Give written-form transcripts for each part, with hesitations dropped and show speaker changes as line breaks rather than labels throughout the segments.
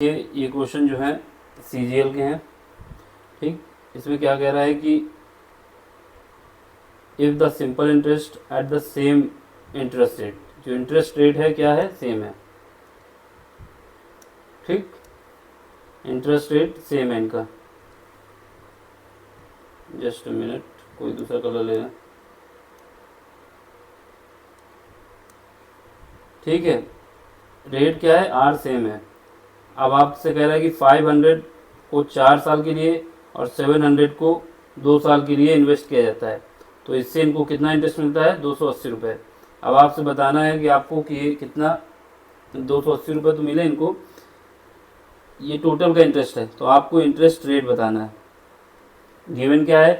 ये क्वेश्चन जो है सीजीएल के हैं। ठीक, इसमें क्या कह रहा है कि if the simple interest at the same interest rate, जो इंटरेस्ट रेट है क्या है, सेम है। ठीक, इंटरेस्ट रेट सेम है इनका। जस्ट अ मिनट, कोई दूसरा कलर ले लें। ठीक है, रेट क्या है, आर सेम है। अब आपसे कह रहा है कि 500 को 4 साल के लिए और 700 को 2 साल के लिए इन्वेस्ट किया जाता है, तो इससे इनको कितना इंटरेस्ट मिलता है, 280 रुपये। अब आपसे बताना है कि आपको कि ये कितना 280 रुपये तो मिले इनको, ये टोटल का इंटरेस्ट है, तो आपको इंटरेस्ट रेट बताना है। गिवन क्या है,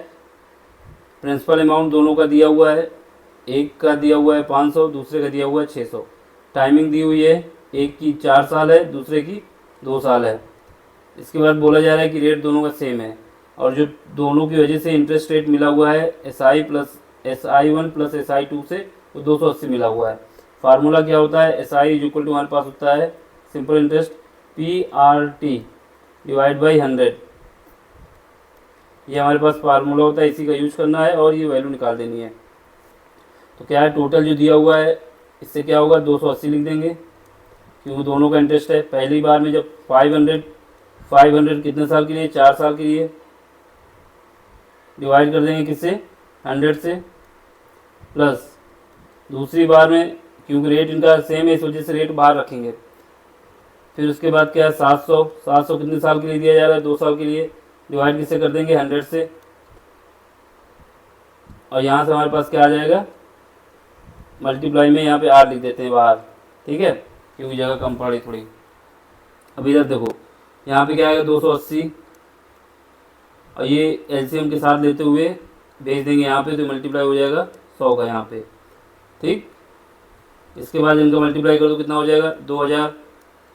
प्रिंसिपल अमाउंट दोनों का दिया हुआ है, एक का दिया हुआ है 500, दूसरे का दिया हुआ है 600। टाइमिंग दी हुई है, एक की 4 साल है, दूसरे की 2 साल है। इसके बाद बोला जा रहा है कि रेट दोनों का सेम है, और जो दोनों की वजह से इंटरेस्ट रेट मिला हुआ है SI plus SI1 plus SI2 से, वो 280 मिला हुआ है। फार्मूला क्या होता है, SI इज इक्वल टू हमारे पास होता है simple interest PRT divide by 100। ये हमारे पास फार्मूला होता है, इसी का यूज करना है और ये वैल्यू निकाल देनी है। तो क्या है, टोटल जो दिया हुआ है इससे क्या होगा, 280 लिख देंगे, क्योंकि दोनों का इंटरेस्ट है। पहली बार में जब 500 कितने साल के लिए, 4 साल के लिए, डिवाइड कर देंगे किससे, 100 से, प्लस दूसरी बार में क्योंकि रेट इनका सेम है इस वजह से रेट बाहर रखेंगे। फिर उसके बाद क्या है, 700 कितने साल के लिए दिया जा रहा है, 2 साल के लिए, डिवाइड किससे कर देंगे, 100 से, और यहाँ से हमारे पास क्या आ जाएगा, मल्टीप्लाई में यहाँ पे आर लिख देते हैं बाहर। ठीक है, क्योंकि जगह कम पड़ी थोड़ी। अब इधर देखो, यहाँ पे क्या आएगा, 280, और ये एलसीएम के साथ लेते हुए भेज देंगे यहाँ पे, तो मल्टीप्लाई हो जाएगा 100 का यहाँ पे। ठीक, इसके बाद इनका मल्टीप्लाई कर दो, कितना हो जाएगा, 2000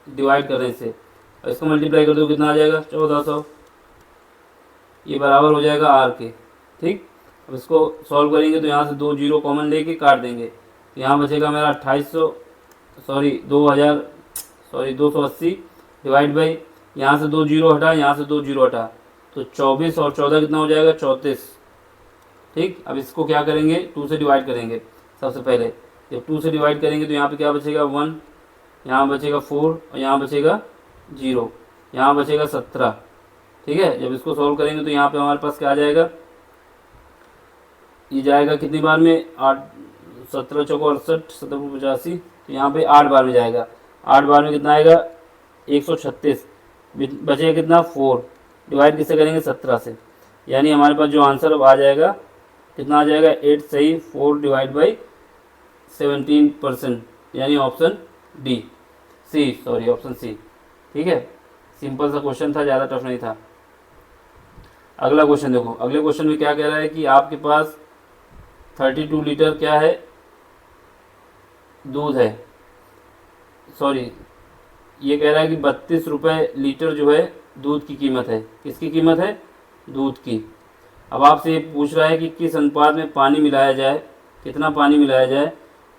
डिवाइड कर रहे हैं इसे, और इसको मल्टीप्लाई कर दो, कितना आ जाएगा, 1400। ये बराबर हो जाएगा आर के। ठीक, अब इसको सॉल्व करेंगे तो यहाँ से 2 जीरो कॉमन लेके काट देंगे, यहाँ बचेगा मेरा 280 डिवाइड बाई, यहाँ से 2 जीरो हटा, यहाँ से 2 जीरो हटा, तो 24 और 14 कितना हो जाएगा, 34। ठीक, अब इसको क्या करेंगे, 2 से डिवाइड करेंगे। सबसे पहले जब 2 से डिवाइड करेंगे तो यहाँ पे क्या बचेगा, 1, यहाँ बचेगा 4, और यहाँ बचेगा 0, यहाँ बचेगा 17। ठीक है, जब इसको सॉल्व करेंगे तो यहाँ पे हमारे पास क्या आ जाएगा, ये जाएगा कितनी बार में, 8, 17 चौको 68, 17 85, तो यहाँ पे 8 बार में जाएगा। 8 बार में कितना आएगा, 136, बचेगा कितना, 4, डिवाइड किससे करेंगे, 17 से, यानी हमारे पास जो आंसर अब आ जाएगा कितना आ जाएगा, 8 सही, 4 डिवाइड बाई 17%, यानी ऑप्शन ऑप्शन सी। ठीक है, सिंपल सा क्वेश्चन था, ज़्यादा टफ नहीं था। अगला क्वेश्चन देखो, अगले क्वेश्चन में क्या कह रहा है कि आपके पास 32 लीटर क्या है, दूध है। सॉरी, ये कह रहा है कि 32 रुपये लीटर जो है दूध की कीमत है। किसकी कीमत है, दूध की। अब आपसे ये पूछ रहा है कि किस अनुपात में पानी मिलाया जाए, कितना पानी मिलाया जाए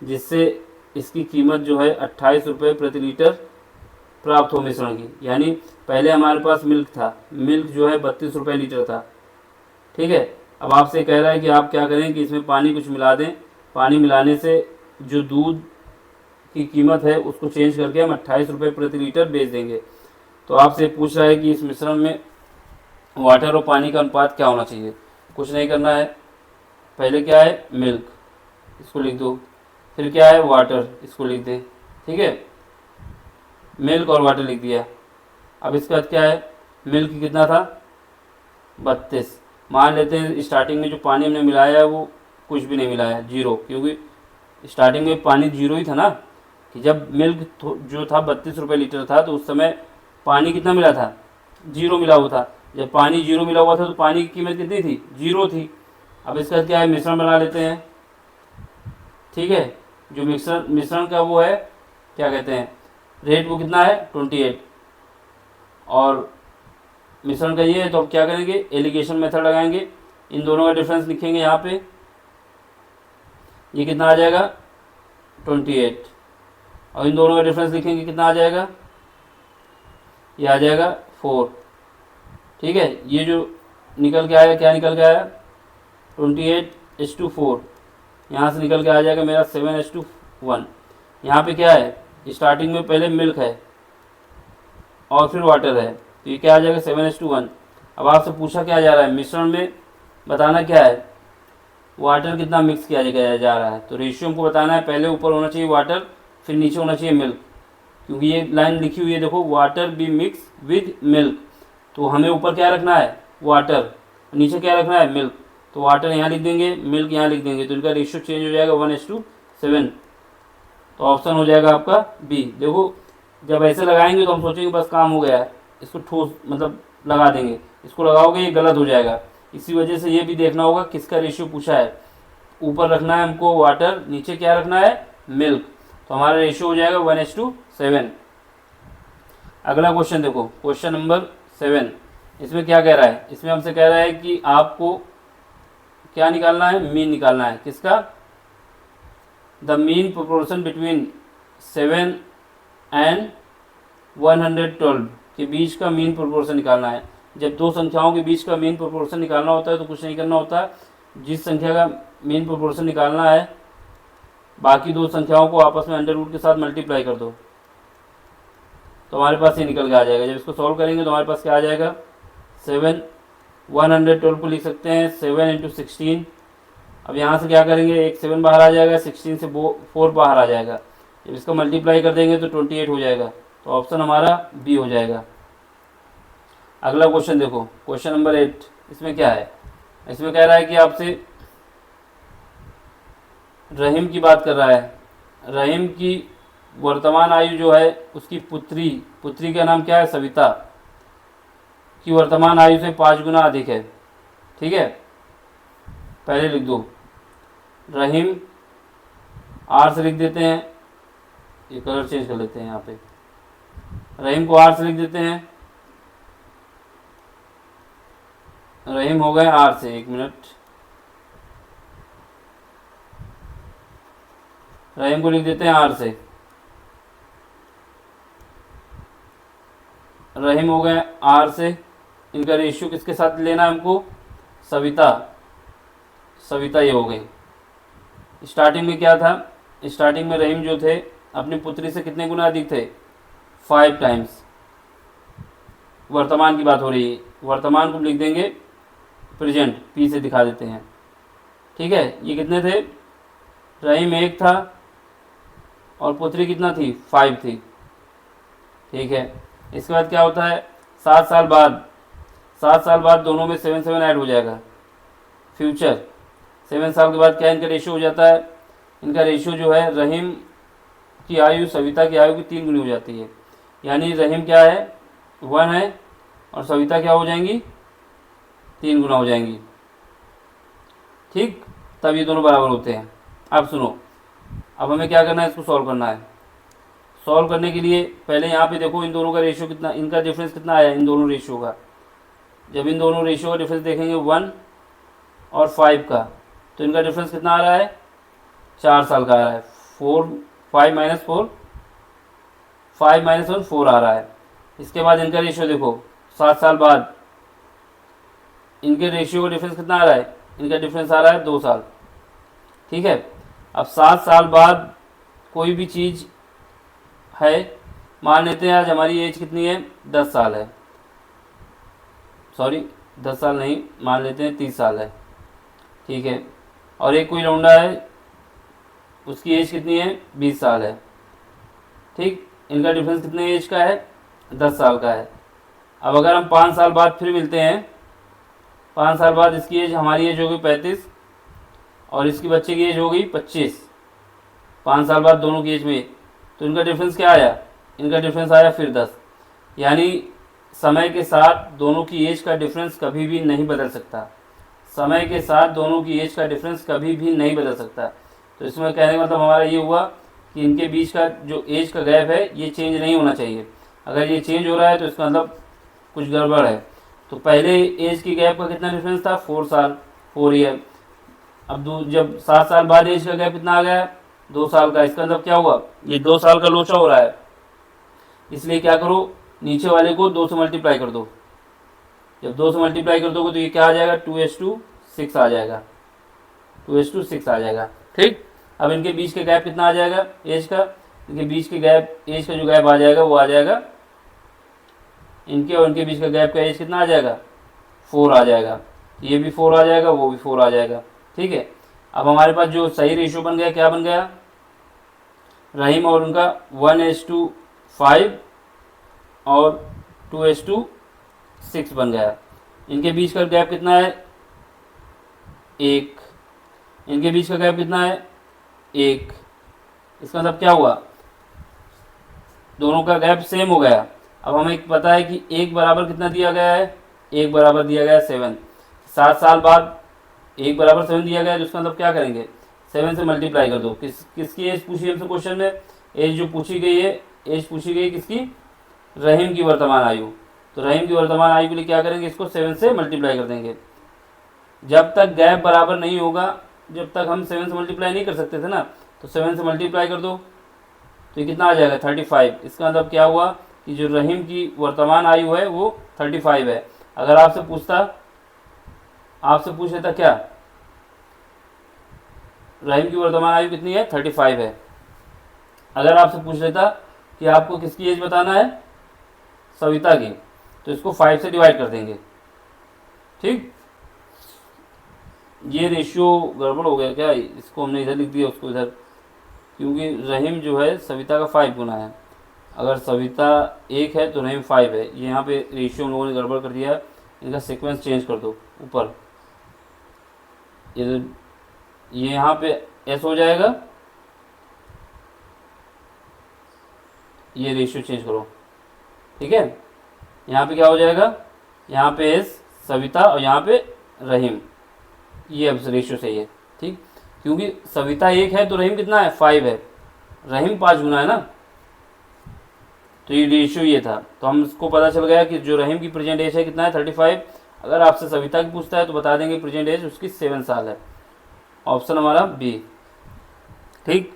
जिससे इसकी कीमत जो है 28 रुपये प्रति लीटर प्राप्त हो मिश्रण की। यानी पहले हमारे पास मिल्क था, मिल्क जो है 32 रुपये लीटर था। ठीक है, अब आपसे कह रहा है कि आप क्या करें कि इसमें पानी कुछ मिला दें, पानी मिलाने से जो दूध की कीमत है उसको चेंज करके हम 28 रुपये प्रति लीटर बेच देंगे। तो आपसे पूछ रहा है कि इस मिश्रण में वाटर और पानी का अनुपात क्या होना चाहिए। कुछ नहीं करना है, पहले क्या है, मिल्क, इसको लिख दो, फिर क्या है, वाटर, इसको लिख दें। ठीक है, मिल्क और वाटर लिख दिया। अब इसके बाद क्या है, मिल्क कितना था, 32। मान लेते हैं स्टार्टिंग में जो पानी हमने मिलाया है वो कुछ भी नहीं मिलाया, 0, क्योंकि स्टार्टिंग में पानी 0 ही था ना, कि जब मिल्क जो था 32 रुपये लीटर था तो उस समय पानी कितना मिला था, 0 मिला हुआ था। जब पानी 0 मिला हुआ था तो पानी की कीमत कितनी थी, 0 थी। अब इसका क्या है, मिश्रण बना लेते हैं। ठीक है, जो मिश्रण का वो है, क्या कहते हैं, रेट वो कितना है, 28, और मिश्रण का ये है, तो अब क्या करेंगे, एलिगेशन मेथड लगाएंगे, इन दोनों का डिफरेंस लिखेंगे यहाँ पे, ये कितना आ जाएगा, 28, और इन दोनों का डिफरेंस लिखेंगे, कितना आ जाएगा, ये आ जाएगा 4। ठीक है, ये जो निकल के आया, क्या निकल के आया 28:4। यहाँ से निकल के आ जाएगा मेरा 7:1। यहाँ पे क्या है, स्टार्टिंग में पहले मिल्क है और फिर वाटर है, तो ये क्या आ जाएगा 7:1। अब आपसे पूछा क्या जा रहा है, मिश्रण में बताना क्या है, वाटर कितना मिक्स किया जा रहा है। तो रेशियो हमको बताना है, पहले ऊपर होना चाहिए वाटर, फिर नीचे होना चाहिए मिल्क, क्योंकि ये लाइन लिखी हुई है देखो, water be mix with milk. तो हमें ऊपर क्या रखना है, वाटर, नीचे क्या रखना है, मिल्क। तो वाटर यहाँ लिख देंगे, मिल्क यहाँ लिख देंगे, तो इनका रेशियो चेंज हो जाएगा 1:7। तो ऑप्शन हो जाएगा आपका बी। देखो जब ऐसे लगाएंगे तो हम सोचेंगे बस काम हो गया है, इसको ठोस मतलब लगा देंगे, इसको लगाओगे ये गलत हो जाएगा। इसी वजह से ये भी देखना होगा किसका रेशियो पूछा है, ऊपर रखना है हमको वाटर, नीचे क्या रखना है, मिल्क। तो हमारा रेशियो हो जाएगा 1:7। अगला क्वेश्चन देखो, क्वेश्चन नंबर 7। इसमें क्या कह रहा है, इसमें हमसे कह रहा है कि आपको क्या निकालना है, मीन निकालना है। किसका, the mean proportion between 7 and 112 के बीच का मीन प्रोपोर्शन निकालना है। जब दो संख्याओं के बीच का मीन प्रोपोर्शन निकालना होता है तो कुछ नहीं करना होता, जिस संख्या का मीन प्रोपोर्शन निकालना है बाकी दो संख्याओं को आपस में अंडर रूट के साथ मल्टीप्लाई कर दो, तो हमारे पास ये निकल के आ जाएगा। जब इसको सॉल्व करेंगे तो हमारे पास क्या आ जाएगा, 7, 112 को लिख सकते हैं 7 × 16। अब यहाँ से क्या करेंगे, एक 7 बाहर आ जाएगा, 16 से 4 बाहर आ जाएगा, जब इसको मल्टीप्लाई कर देंगे तो 28 हो जाएगा। तो ऑप्शन हमारा बी हो जाएगा। अगला क्वेश्चन देखो, क्वेश्चन नंबर 8। इसमें क्या है, इसमें कह रहा है कि आपसे रहीम की बात कर रहा है। रहीम की वर्तमान आयु जो है उसकी पुत्री का नाम क्या है, सविता, की वर्तमान आयु से 5 गुना अधिक है। ठीक है, पहले लिख दो रहीम, आर से लिख देते हैं, ये कलर चेंज कर लेते हैं, यहाँ पे रहीम को आर से लिख देते हैं, रहीम हो गए आर से, 1 मिनट, रहीम को लिख देते हैं आर से, रहीम हो गए आर से। इनका रेशियो किसके साथ लेना है हमको, सविता, सविता ये हो गई। स्टार्टिंग में क्या था, स्टार्टिंग में रहीम जो थे अपनी पुत्री से कितने गुना अधिक थे, 5 टाइम्स। वर्तमान की बात हो रही है, वर्तमान को लिख देंगे प्रेजेंट, पी से दिखा देते हैं। ठीक है, ये कितने थे, रहीम 1 था और पुत्री कितना थी, 5 थी। ठीक है, इसके बाद क्या होता है, 7 साल बाद, 7 साल बाद दोनों में 7 7 ऐड हो जाएगा, फ्यूचर 7 साल के बाद क्या इनका रेशियो हो जाता है, इनका रेशियो जो है रहीम की आयु सविता की आयु की 3 गुनी हो जाती है। यानी रहीम क्या है, 1 है और सविता क्या हो जाएंगी, 3 गुना हो जाएंगी। ठीक, तब ये दोनों बराबर होते हैं। अब सुनो, अब हमें क्या करना है, इसको सॉल्व करना है। सॉल्व करने के लिए पहले यहाँ पे देखो इन दोनों का रेशियो कितना, इनका डिफरेंस कितना आया इन दोनों रेशियो का। जब इन दोनों रेशियो का डिफरेंस देखेंगे 1 और 5 का, तो इनका डिफरेंस कितना आ रहा है, 4 साल का आ रहा है। 5 - 4, 5 - 1 4 आ रहा है। इसके बाद इनका रेशियो देखो 7 साल बाद, इनके रेशियो का डिफरेंस कितना आ रहा है, इनका डिफरेंस आ रहा है 2 साल। ठीक है, अब 7 साल बाद कोई भी चीज़ है, मान लेते हैं आज हमारी एज कितनी है, 10 साल है, सॉरी 10 साल नहीं, मान लेते हैं 30 साल है। ठीक है, और एक कोई लौंडा है उसकी एज कितनी है, 20 साल है। ठीक, इनका डिफरेंस कितने एज का है, 10 साल का है। अब अगर हम 5 साल बाद फिर मिलते हैं, 5 साल बाद इसकी एज, हमारी एज होगी 35 और इसकी बच्चे की एज हो गई 25, 5 साल बाद दोनों की एज में, तो इनका डिफरेंस क्या आया, इनका डिफरेंस आया फिर 10। यानी समय के साथ दोनों की एज का डिफरेंस कभी भी नहीं बदल सकता, समय के साथ दोनों की एज का डिफरेंस कभी भी नहीं बदल सकता। तो इसमें कहने का मतलब हमारा ये हुआ कि इनके बीच का जो एज का गैप है ये चेंज नहीं होना चाहिए। अगर ये चेंज हो रहा है तो इसका मतलब कुछ गड़बड़ है। तो पहले एज की गैप का कितना डिफरेंस था, 4 साल, 4 ईयर। अब जब 7 साल बाद एज का गैप कितना आ गया, 2 साल का। इसका मतलब क्या हुआ, ये 2 साल का लोचा हो रहा है। इसलिए क्या करो, नीचे वाले को 2 से मल्टीप्लाई कर दो। जब 2 से मल्टीप्लाई कर दोगे तो ये क्या आ जाएगा, 2:6 आ जाएगा, 2:6 आ जाएगा। ठीक, अब इनके बीच के गैप कितना आ जाएगा एज का, इनके बीच के गैप, एज का जो गैप आ जाएगा वो आ जाएगा, इनके और इनके बीच का गैप का एज कितना आ जाएगा, 4 आ जाएगा। ये भी 4 आ जाएगा, वो भी 4 आ जाएगा। ठीक है, अब हमारे पास जो सही रेशियो बन गया, क्या बन गया, रहीम और उनका 1:5 और 2:6 बन गया। इनके बीच का गैप कितना है, 1, इनके बीच का गैप कितना है, 1। इसका मतलब क्या हुआ, दोनों का गैप सेम हो गया। अब हमें पता है कि 1 बराबर कितना दिया गया है, 1 बराबर दिया गया है 7। 7 साल बाद 1 बराबर 7 दिया गया है, तो उसका मतलब क्या करेंगे, 7 से मल्टीप्लाई कर दो। किसकी एज पूछी हमसे क्वेश्चन में, एज जो पूछी गई है, एज पूछी गई किसकी, रहीम की वर्तमान आयु। तो रहीम की वर्तमान आयु के लिए क्या करेंगे, इसको 7 से मल्टीप्लाई कर देंगे। जब तक गैप बराबर नहीं होगा, जब तक हम 7 से मल्टीप्लाई नहीं कर सकते थे ना, तो 7 से मल्टीप्लाई कर दो तो ये कितना आ जाएगा, 35। इसका मतलब क्या हुआ कि जो रहीम की वर्तमान आयु है वो 35 है। अगर आपसे पूछ लेता क्या, रहीम की वर्तमान आयु कितनी है, 35 है। अगर आपसे पूछ लेता कि आपको किसकी एज बताना है, सविता की, तो इसको 5 से डिवाइड कर देंगे। ठीक, ये रेशियो गड़बड़ हो गया क्या, इसको हमने इधर लिख दिया, उसको इधर, क्योंकि रहीम जो है सविता का 5 गुना है। अगर सविता 1 है तो रहीम 5 है। ये यहाँ पे रेशियो हम लोगों ने गड़बड़ कर दिया, इनका सीक्वेंस चेंज कर दो ऊपर। ये यहाँ पे एस हो जाएगा, ये रेशियो चेंज करो। ठीक है, यहाँ पे क्या हो जाएगा, यहाँ पे एस सविता और यहाँ पे रहीम, ये अब रेशियो सही है। ठीक, क्योंकि सविता 1 है तो रहीम कितना है, 5 है, रहीम 5 गुना है ना, तो ये रेशियो ये था। तो हम इसको पता चल गया कि जो रहीम की प्रेजेंट एज है कितना है, 35। अगर आपसे सविता की पूछता है तो बता देंगे प्रेजेंट एज उसकी 7 साल है। ऑप्शन हमारा बी। ठीक,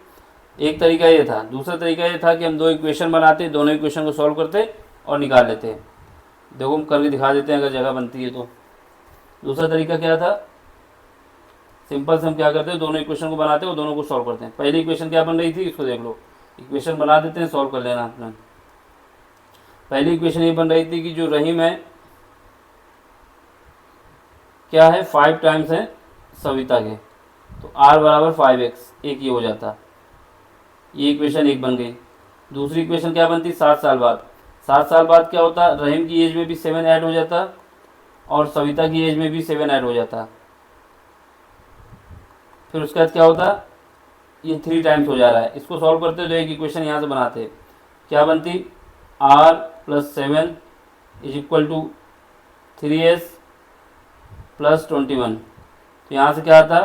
एक तरीका ये था। दूसरा तरीका ये था कि हम 2 इक्वेशन बनाते, दोनों इक्वेशन को सॉल्व करते और निकाल लेते। देखो हम करके दिखा देते हैं अगर जगह बनती है तो। दूसरा तरीका क्या था, सिंपल से हम क्या करते हैं, दोनों इक्वेशन को बनाते हैं और दोनों को सॉल्व करते हैं। पहली इक्वेशन क्या बन रही थी, इसको देख लो, इक्वेशन बना देते हैं, सॉल्व कर लेना अपना। पहली इक्वेशन ये बन रही थी कि जो रहीम है क्या है, 5 टाइम्स है सविता के, तो r बराबर 5x, एक ये हो जाता। ये इक्वेशन 1 बन गई। दूसरी इक्वेशन क्या बनती, 7 साल बाद। 7 साल बाद क्या होता, रहीम की एज में भी 7 ऐड हो जाता और सविता की एज में भी 7 ऐड हो जाता। फिर उसके बाद क्या होता, ये 3 टाइम्स हो जा रहा है। इसको सॉल्व करते तो एक इक्वेशन यहाँ से बनाते, क्या बनती, r + 7 = 3s + 21। तो यहाँ से क्या आता,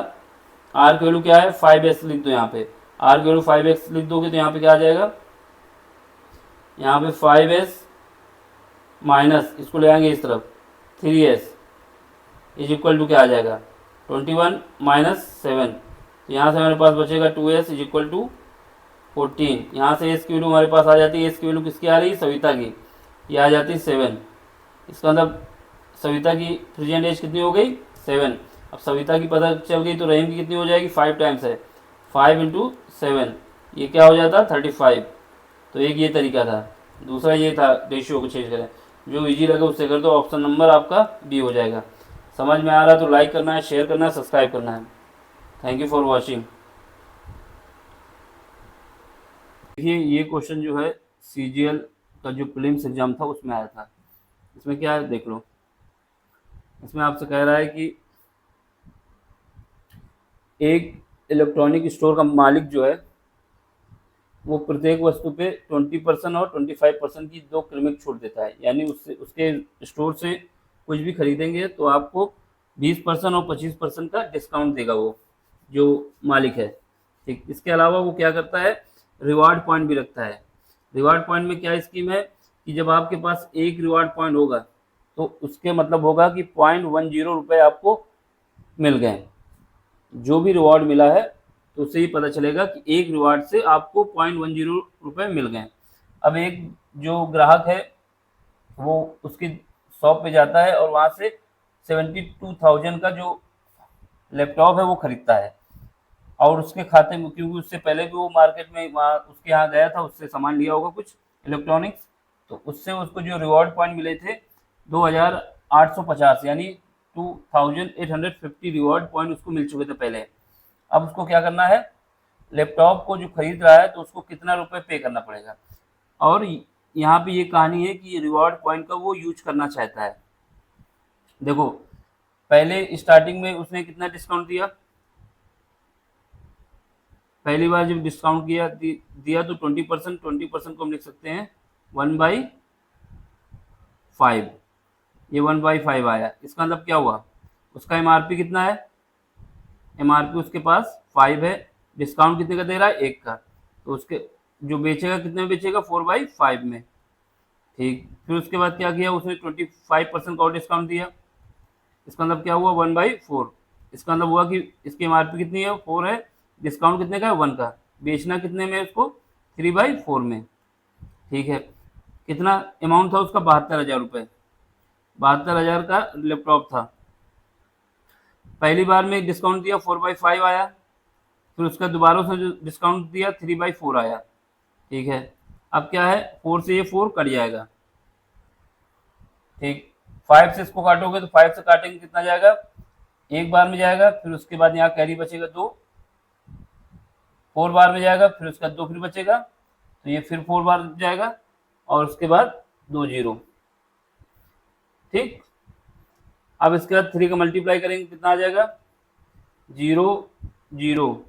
r की वैल्यू क्या है, 5s लिख दो। यहाँ पे r की वैल्यू 5x लिख दोगे तो यहाँ पे क्या आ जाएगा, यहाँ पे 5s माइनस, इसको ले आएंगे इस तरफ, 3s = क्या आ जाएगा, 21 - 7। तो यहाँ से हमारे पास बचेगा 2s = 14। यहाँ से s की वैल्यू हमारे पास आ जाती है, s की वैल्यू किसकी आ रही है, सविता की, ये आ जाती है 7। इसका मतलब सविता की प्रेजेंट एज कितनी हो गई, 7। अब सविता की पता चल गई तो रहीम की कितनी हो जाएगी, 5 टाइम्स है, 5 × 7, ये क्या हो जाता, 35। तो एक ये तरीका था। दूसरा ये था रेशियो को चेंज करें। जो इजी लगे उससे कर दो। ऑप्शन नंबर आपका बी हो जाएगा। समझ में आ रहा तो लाइक करना है, शेयर करना है, सब्सक्राइब करना है। Thank you for watching. देखिए ये क्वेश्चन जो है CGL का जो प्रीलिम्स एग्जाम था उसमें आया था। इसमें क्या है देख लो। इसमें आपसे कह रहा है कि एक इलेक्ट्रॉनिक स्टोर का मालिक जो है वो प्रत्येक वस्तु पे 20% और 25% की 2 क्रमिक छूट देता है। यानी उसके स्टोर से कुछ भी खरीदेंगे तो आपको 20% और 25% का डिस्काउंट देगा वो जो मालिक है। ठीक, इसके अलावा वो क्या करता है, रिवार्ड पॉइंट भी रखता है। रिवार्ड पॉइंट में क्या स्कीम है कि जब आपके पास एक रिवार्ड पॉइंट होगा तो उसके मतलब होगा कि 0.10 रुपये आपको मिल गए। जो भी रिवॉर्ड मिला है तो उससे ही पता चलेगा कि एक रिवार्ड से आपको 0.10 रुपये मिल गए। अब एक जो ग्राहक है वो उसकी शॉप पे जाता है और वहाँ से 72,000 का जो लैपटॉप है वो खरीदता है। और उसके खाते में, क्योंकि उससे पहले भी वो मार्केट में वहाँ उसके यहाँ गया था, उससे सामान लिया होगा कुछ इलेक्ट्रॉनिक्स, तो उससे उसको जो रिवॉर्ड पॉइंट मिले थे 2,850, यानी 2,850 रिवॉर्ड पॉइंट उसको मिल चुके थे पहले। अब उसको क्या करना है, लैपटॉप को जो खरीद रहा है तो उसको कितना रुपए पे करना पड़ेगा। और यहाँ पे ये कहानी है कि ये रिवॉर्ड पॉइंट का वो यूज करना चाहता है। देखो, पहले स्टार्टिंग में उसने कितना डिस्काउंट दिया, पहली बार जब डिस्काउंट दिया तो 20%, 20% को हम लिख सकते हैं 1/5। ये 1/5 आया, इसका मतलब क्या हुआ, उसका एमआरपी कितना है, एमआरपी उसके पास 5 है, डिस्काउंट कितने का दे रहा है, 1 का, तो उसके जो बेचेगा कितने में बेचेगा, 4/5 में। ठीक, फिर उसके बाद क्या किया उसने, 25% का और डिस्काउंट दिया, इसका मतलब क्या हुआ, 1/4। इसका मतलब हुआ कि इसकी एमआरपी कितनी है, 4 है, डिस्काउंट कितने का है, 1 का, बेचना कितने में उसको, 3/4 में। ठीक है, कितना अमाउंट था उसका, 72,000 रुपये, 72,000 का लैपटॉप था। पहली बार में डिस्काउंट दिया 4/5 आया, फिर उसका दोबारा से जो डिस्काउंट दिया 3/4 आया। ठीक है, अब क्या है, 4 से ये 4 कट जाएगा। ठीक, 5 से इसको काटोगे तो 5 से काटेंगे कितना जाएगा, एक बार में जाएगा, फिर उसके बाद यहाँ कैरी बचेगा 2, 4 बार में जाएगा, फिर उसका 2 फिर बचेगा, तो ये फिर 4 बार जाएगा, और उसके बाद 2 जीरो। ठीक, अब इसके बाद 3 का मल्टीप्लाई करेंगे कितना आ जाएगा, 0 0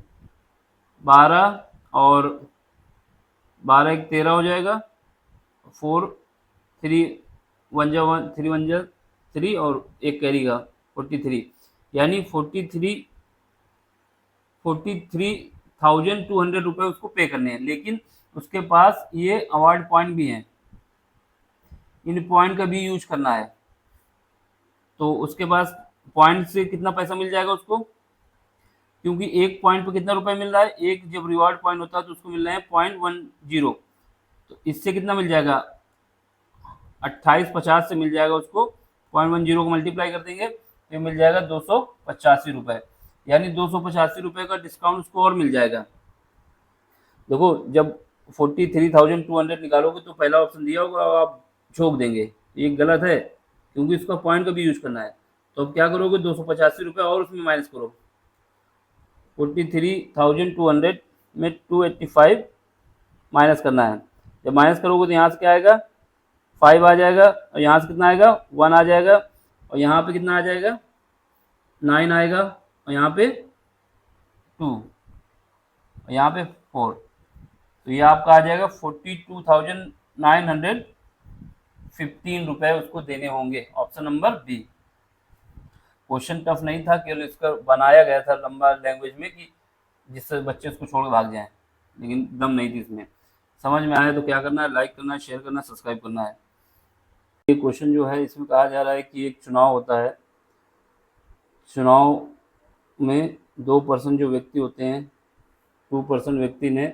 12, और 12 एक 13 हो जाएगा, 4 3 1 जा 1, 3 1 जा 3, और एक कैरी का 43, यानी 43,200 रुपये उसको पे करने हैं। लेकिन उसके पास ये अवार्ड पॉइंट भी हैं, इन पॉइंट का भी यूज करना है, तो उसके पास पॉइंट से कितना पैसा मिल जाएगा उसको, क्योंकि एक पॉइंट पे कितना रुपए मिल रहा है, एक जब रिवॉर्ड पॉइंट होता है तो उसको मिल रहे हैं 0.10, तो इससे कितना मिल जाएगा, 2850 से मिल जाएगा उसको, 0.10 को मल्टीप्लाई कर देंगे तो मिल जाएगा 285 रुपये, यानी 285 रुपये का डिस्काउंट उसको और मिल जाएगा। देखो, जब 43,200 निकालोगे तो पहला ऑप्शन दिया होगा आप झोंक देंगे, ये गलत है, क्योंकि इसका पॉइंट का भी यूज करना है। तो अब क्या करोगे, 285 रुपये और उसमें माइनस करो, 43,200 में 285 माइनस करना है। जब माइनस करोगे तो यहाँ से क्या आएगा, 5 आ जाएगा, और यहाँ से कितना आएगा, 1 आ जाएगा, और यहाँ पे कितना आ जाएगा, 9 आएगा, और यहाँ पे 2, और यहाँ पे 4, तो ये आपका आ जाएगा 42,915 रुपये उसको देने होंगे, option number B. Question tough नहीं था, केवल इसका बनाया गया था लंबा लैंग्वेज में कि जिससे बच्चे उसको छोड़ के भाग जाएं, लेकिन दम नहीं थी इसमें। समझ में आया तो क्या करना है, लाइक करना है, शेयर करना, सब्सक्राइब करना है। ये क्वेश्चन जो है इसमें कहा जा रहा है कि एक चुनाव होता है, चुनाव में 2% जो व्यक्ति होते हैं, 2% व्यक्ति ने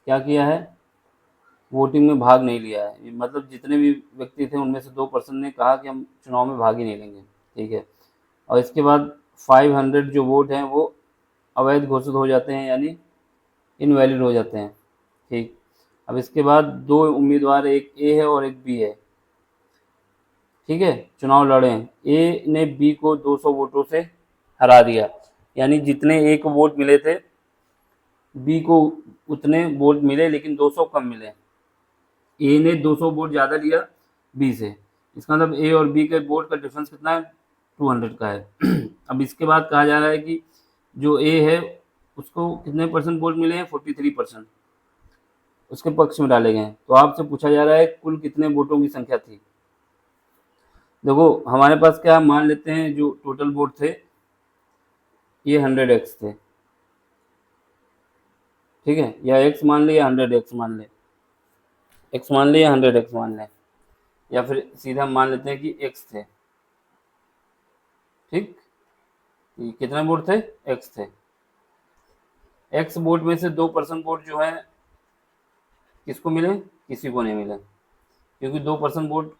क्या किया है, वोटिंग में भाग नहीं लिया है, मतलब जितने भी व्यक्ति थे उनमें से 2% ने कहा कि हम चुनाव में भाग ही नहीं लेंगे। ठीक है, और इसके बाद 500 जो वोट हैं वो अवैध घोषित हो जाते हैं, यानी इनवैलिड हो जाते हैं। ठीक, अब इसके बाद 2 उम्मीदवार, एक ए है और एक बी है, ठीक है, चुनाव लड़े हैं, ए ने बी को 200 वोटों से हरा दिया, यानी जितने ए को वोट मिले थे बी को उतने वोट मिले, लेकिन 200 कम मिले, ए ने 200 वोट ज़्यादा लिया बी से, इसका मतलब ए और बी के वोट का डिफरेंस कितना है, 200 का है। अब इसके बाद कहा जा रहा है कि जो ए है उसको कितने परसेंट वोट मिले हैं, 43% उसके पक्ष में डाले गए हैं। तो आपसे पूछा जा रहा है कुल कितने वोटों की संख्या थी। देखो, हमारे पास क्या, मान लेते हैं जो टोटल वोट थे ये 100x थे, ठीक है, या x मान ले या 100x मान ले, x मान ले या 100x मान ले, या फिर सीधा हम मान लेते हैं कि x थे। ठीक, ये कितने वोट थे, x थे, x वोट में से 2% वोट जो है किसको मिले, किसी को नहीं मिले, क्योंकि 2% वोट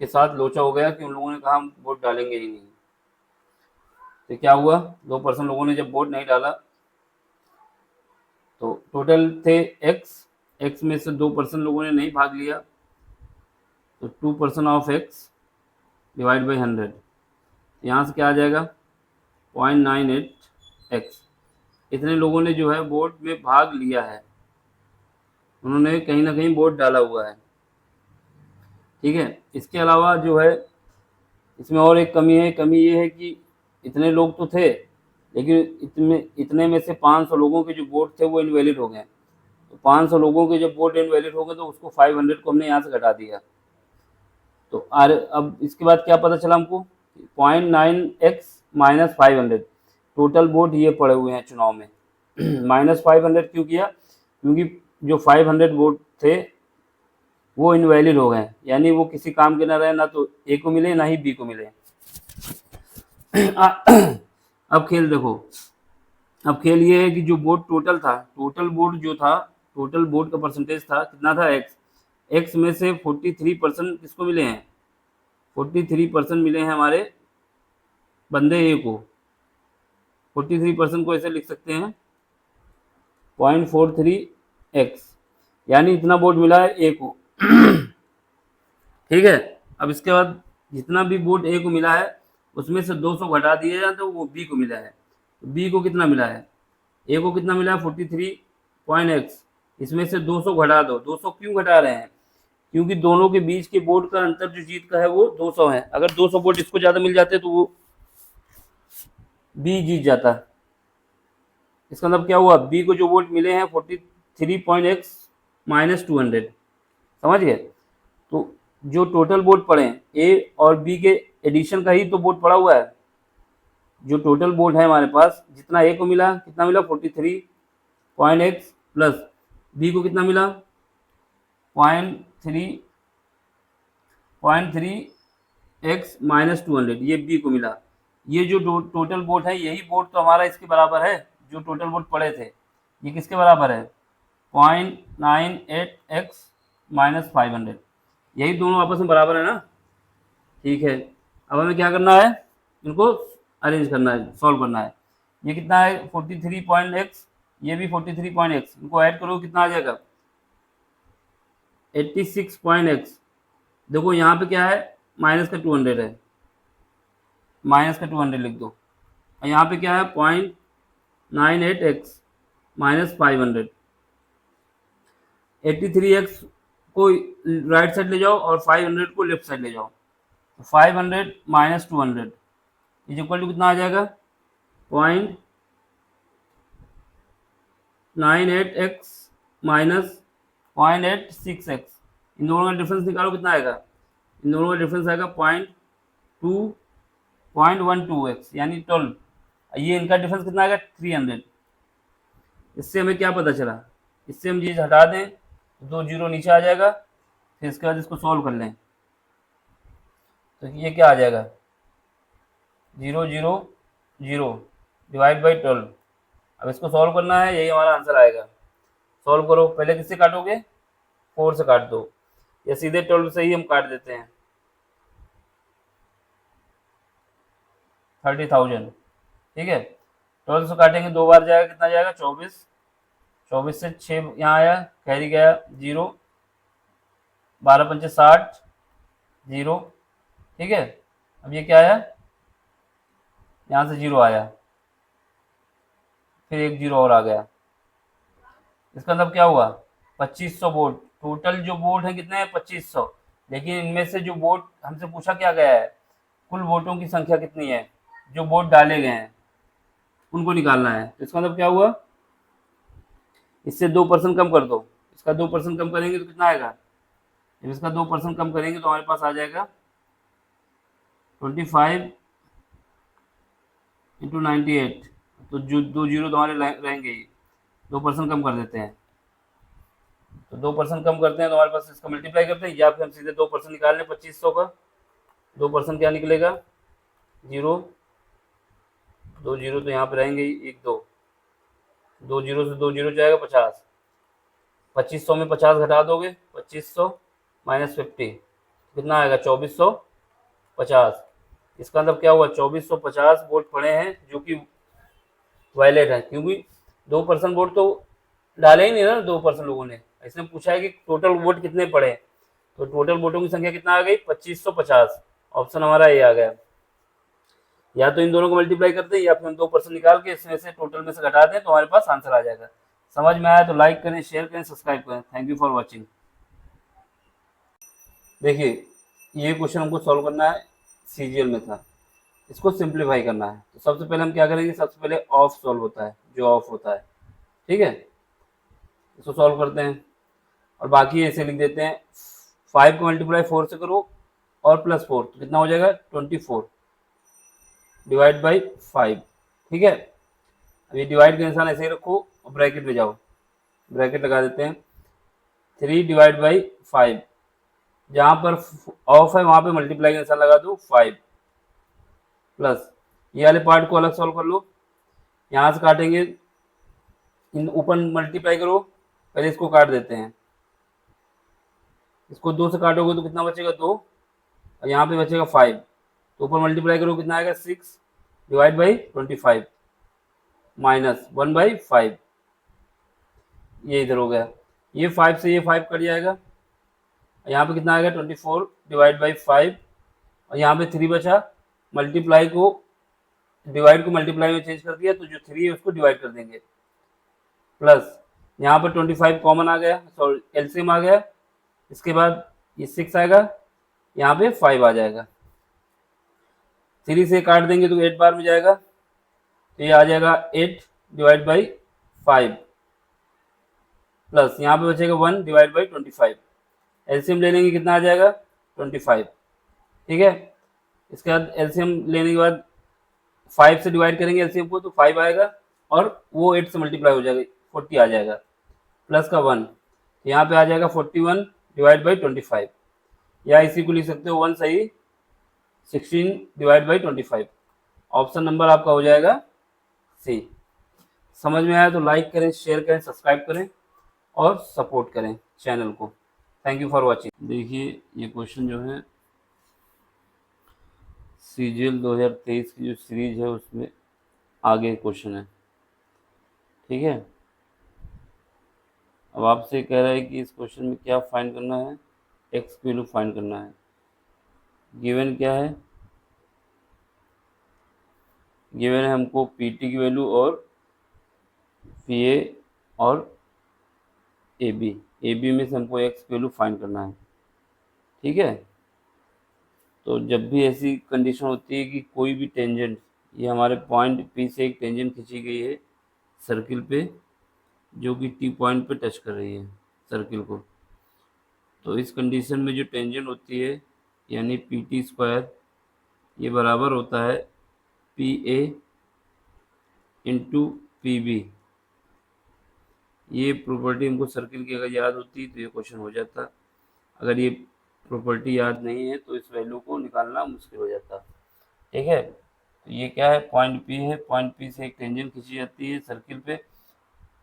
के साथ लोचा हो गया कि उन लोगों ने कहा हम वोट डालेंगे ही नहीं। तो क्या हुआ, 2% लोगों ने जब वोट नहीं डाला तो टोटल थे एक्स में से 2% लोगों ने नहीं भाग लिया, तो 2% ऑफ एक्स डिवाइड बाई 100, यहाँ से क्या आ जाएगा 0.98 एक्स। इतने लोगों ने जो है वोट में भाग लिया है, उन्होंने कहीं ना कहीं वोट डाला हुआ है। ठीक है, इसके अलावा जो है इसमें और एक कमी है, कमी ये है कि इतने लोग तो थे, लेकिन इतने में से 500 लोगों के जो वोट थे वो इनवैलिड हो गए। तो 500 लोगों के जब वोट इनवैलिड हो गए तो उसको 500 को हमने यहाँ से घटा दिया। तो अब इसके बाद क्या पता चला हमको, 0.9x माइनस 500, टोटल वोट ये पड़े हुए हैं चुनाव में। -500 क्यों किया, क्योंकि जो 500 वोट थे वो इनवैलिड हो गए, यानी वो किसी काम के ना रहे, ना तो ए को मिले ना ही बी को मिले। अब खेल देखो, अब खेल ये है कि जो वोट टोटल था, टोटल वोट जो था, टोटल वोट का परसेंटेज था कितना था, एक्स में से 43% किसको मिले हैं, 43% मिले हैं हमारे बंदे ए को। 43% को ऐसे लिख सकते हैं 0.43x, यानी इतना वोट मिला है ए को। ठीक है, अब इसके बाद जितना भी वोट ए को मिला है उसमें से 200 घटा दिए जाए तो वो बी को मिला है। बी को कितना मिला है, ए को कितना मिला है 43.x, इसमें से 200 घटा दो। 200 क्यों घटा रहे हैं, क्योंकि दोनों के बीच के वोट का अंतर जो जीत का है वो 200 है। अगर 200 वोट इसको ज़्यादा मिल जाते तो वो बी जीत जाता। इसका मतलब क्या हुआ, बी को जो वोट मिले हैं 43.x माइनस 200, समझ गए। तो जो टोटल वोट पड़े हैं ए और बी के एडिशन का ही तो वोट पड़ा हुआ है। जो टोटल वोट है हमारे पास, जितना ए को मिला कितना मिला 43.x प्लस बी को कितना मिला 0.3x माइनस 200, ये बी को मिला। ये जो टोटल वोट है यही वोट तो हमारा इसके बराबर है, जो टोटल वोट पड़े थे ये किसके बराबर है 0.98x माइनस 500, यही दोनों आपस में बराबर है ना। ठीक है, अब हमें क्या करना है, इनको अरेंज करना है, सॉल्व करना है। ये कितना है 43.x, ये भी 43.x, इनको ऐड करो कितना आ जाएगा 86.x। देखो यहाँ पे क्या है माइनस का 200 है, माइनस का 200 लिख दो, और यहाँ पे क्या है 0.98x माइनस 500। 83x को राइट साइड ले जाओ और 500 को लेफ्ट साइड ले जाओ, तो 500 माइनस 200 इज इक्वल टू कितना आ जाएगा 0.98x माइनस 0.86x। इन दोनों का डिफरेंस निकालो कितना आएगा, इन दोनों का डिफरेंस आएगा 0.12x यानी 12। ये इनका डिफरेंस कितना आएगा 300। इससे हमें क्या पता चला, इससे हम चीज़ हटा दें तो 2 जीरो नीचे आ जाएगा, फिर इसके बाद इसको सॉल्व कर लें तो ये क्या आ जाएगा 0 0 0 डिवाइड बाई 12। अब इसको सॉल्व करना है, यही हमारा आंसर आएगा। सॉल्व करो, पहले किससे काटोगे 4 से काट दो, या सीधे 12 से ही हम काट देते हैं 30,000। ठीक है, 12 से काटेंगे 2 बार जाएगा, कितना जाएगा 24, 24 से 6 यहाँ आया, कैरी गया 0, 12 पंचे 60 0। ठीक है, अब ये क्या आया, यहाँ से 0 आया, फिर एक 0 और आ गया। इसका मतलब क्या हुआ 2500 वोट, टोटल जो वोट है कितने हैं 2500, लेकिन इनमें से जो वोट हमसे पूछा क्या गया है, कुल वोटों की संख्या कितनी है, जो वोट डाले गए हैं उनको निकालना है। तो इसका मतलब क्या हुआ, इससे 2% कम कर दो, इसका 2% कम करेंगे तो कितना आएगा, जब इसका 2% कम करेंगे तो हमारे पास आ जाएगा 25 इंटू 98, तो जो 2 जीरो तो हमारे रहेंगे ही, 2% कम कर देते हैं। तो 2% कम करते हैं तो हमारे पास इसका मल्टीप्लाई करते हैं, या फिर हम सीधे 2% निकाल लें 2500 का। 2% क्या निकलेगा 0, 2 जीरो तो यहाँ पे रहेंगे ही, 1 2, 2 जीरो से 2 जीरो जाएगा 50, 2500 में 50 घटा दोगे 2500, -50 कितना आएगा 2450। इसका मतलब क्या हुआ 2450 वोट पड़े हैं जो कि वैलिड है, क्योंकि 2% वोट तो डाले ही नहीं ना 2% लोगों ने। इसने पूछा है कि टोटल वोट कितने पड़े, तो टोटल वोटों की संख्या कितना आ गई 2550। ऑप्शन हमारा ये आ गया। या तो इन दोनों को मल्टीप्लाई कर दें या फिर हम 2% निकाल के इसमें से टोटल में से घटा दें तो हमारे पास आंसर आ जाएगा। समझ में आया तो लाइक करें, शेयर करें, सब्सक्राइब करें। Thank you for watching. देखिए ये क्वेश्चन हमको सॉल्व करना है, सीजीएल में था, इसको सिंप्लीफाई करना है। तो सबसे पहले हम क्या करेंगे, सबसे पहले ऑफ सॉल्व होता है, जो ऑफ होता है, ठीक है, इसको सॉल्व करते हैं और बाकी ऐसे लिख देते हैं। 5 को मल्टीप्लाई 4 से करो और प्लस 4 तो कितना हो जाएगा 24 डिवाइड बाई 5, ठीक है। अब ये डिवाइड का निशान ऐसे ही रखो और ब्रैकेट में जाओ, ब्रैकेट लगा देते हैं। 3 डिवाइड बाई 5, जहाँ पर ऑफ है वहाँ पे मल्टीप्लाई का निशान लगा दो 5 प्लस ये वाले पार्ट को अलग सॉल्व कर लो। यहाँ से काटेंगे, इन ऊपर मल्टीप्लाई करो, पहले इसको काट देते हैं। इसको 2 से काटोगे तो कितना बचेगा 2 और यहाँ पे बचेगा 5, तो ऊपर मल्टीप्लाई करो कितना आएगा 6 डिवाइड बाई 25 माइनस 1/5, ये इधर हो गया। ये 5 से ये 5 कट जाएगा, यहाँ पे कितना आएगा 24 डिवाइड बाई 5 और यहाँ पे 3 बचा। मल्टीप्लाई को डिवाइड को मल्टीप्लाई में चेंज कर दिया तो जो 3 है उसको डिवाइड कर देंगे प्लस यहाँ पर 25 कॉमन आ गया, सॉरी एलसीएम आ गया। इसके बाद ये 6 आएगा, यहाँ पे 5 आ जाएगा। 3 से काट देंगे तो 8 बार में जाएगा, तो ये आ जाएगा 8 डिवाइड बाई 5 प्लस यहाँ पे बचेगा 1 डिवाइड बाई 25। एलसीएम ले लेंगे कितना आ जाएगा 25, ठीक है। इसके बाद एलसीएम लेने के बाद 5 से डिवाइड करेंगे एलसीएम को तो 5 आएगा और वो 8 से मल्टीप्लाई हो जाएगा 40 आ जाएगा प्लस का 1, यहाँ पे आ जाएगा 41 डिवाइड बाई 25, या इसी को लिख सकते हो 1 सही 16 डिवाइड बाई 25। ऑप्शन नंबर आपका हो जाएगा सी। समझ में आया तो लाइक करें, शेयर करें, सब्सक्राइब करें और सपोर्ट करें चैनल को। Thank you for watching. देखिए ये क्वेश्चन जो है सीजीएल 2023 की जो सीरीज है उसमें आगे क्वेश्चन है, ठीक है। अब आपसे कह रहा है कि इस क्वेश्चन में क्या फाइंड करना है, एक्स की वैल्यू फाइंड करना है। गिवन क्या है, गिवन है हमको पीटी की वैल्यू और पीए और एबी में से हमको एक्स की वैल्यू फाइंड करना है, ठीक है। तो जब भी ऐसी कंडीशन होती है कि कोई भी टेंजेंट, ये हमारे पॉइंट पी से एक टेंजेंट खींची गई है सर्किल पे जो कि टी पॉइंट पे टच कर रही है सर्किल को, तो इस कंडीशन में जो टेंजेंट होती है यानी पी टी स्क्वायर ये बराबर होता है P A into P B. ये प्रॉपर्टी हमको सर्किल की अगर याद होती तो ये क्वेश्चन हो जाता, अगर ये प्रॉपर्टी याद नहीं है तो इस वैल्यू को निकालना मुश्किल हो जाता, ठीक है। तो ये क्या है पॉइंट पी है, पॉइंट पी से एक टेंजेंट खींची जाती है सर्किल पे,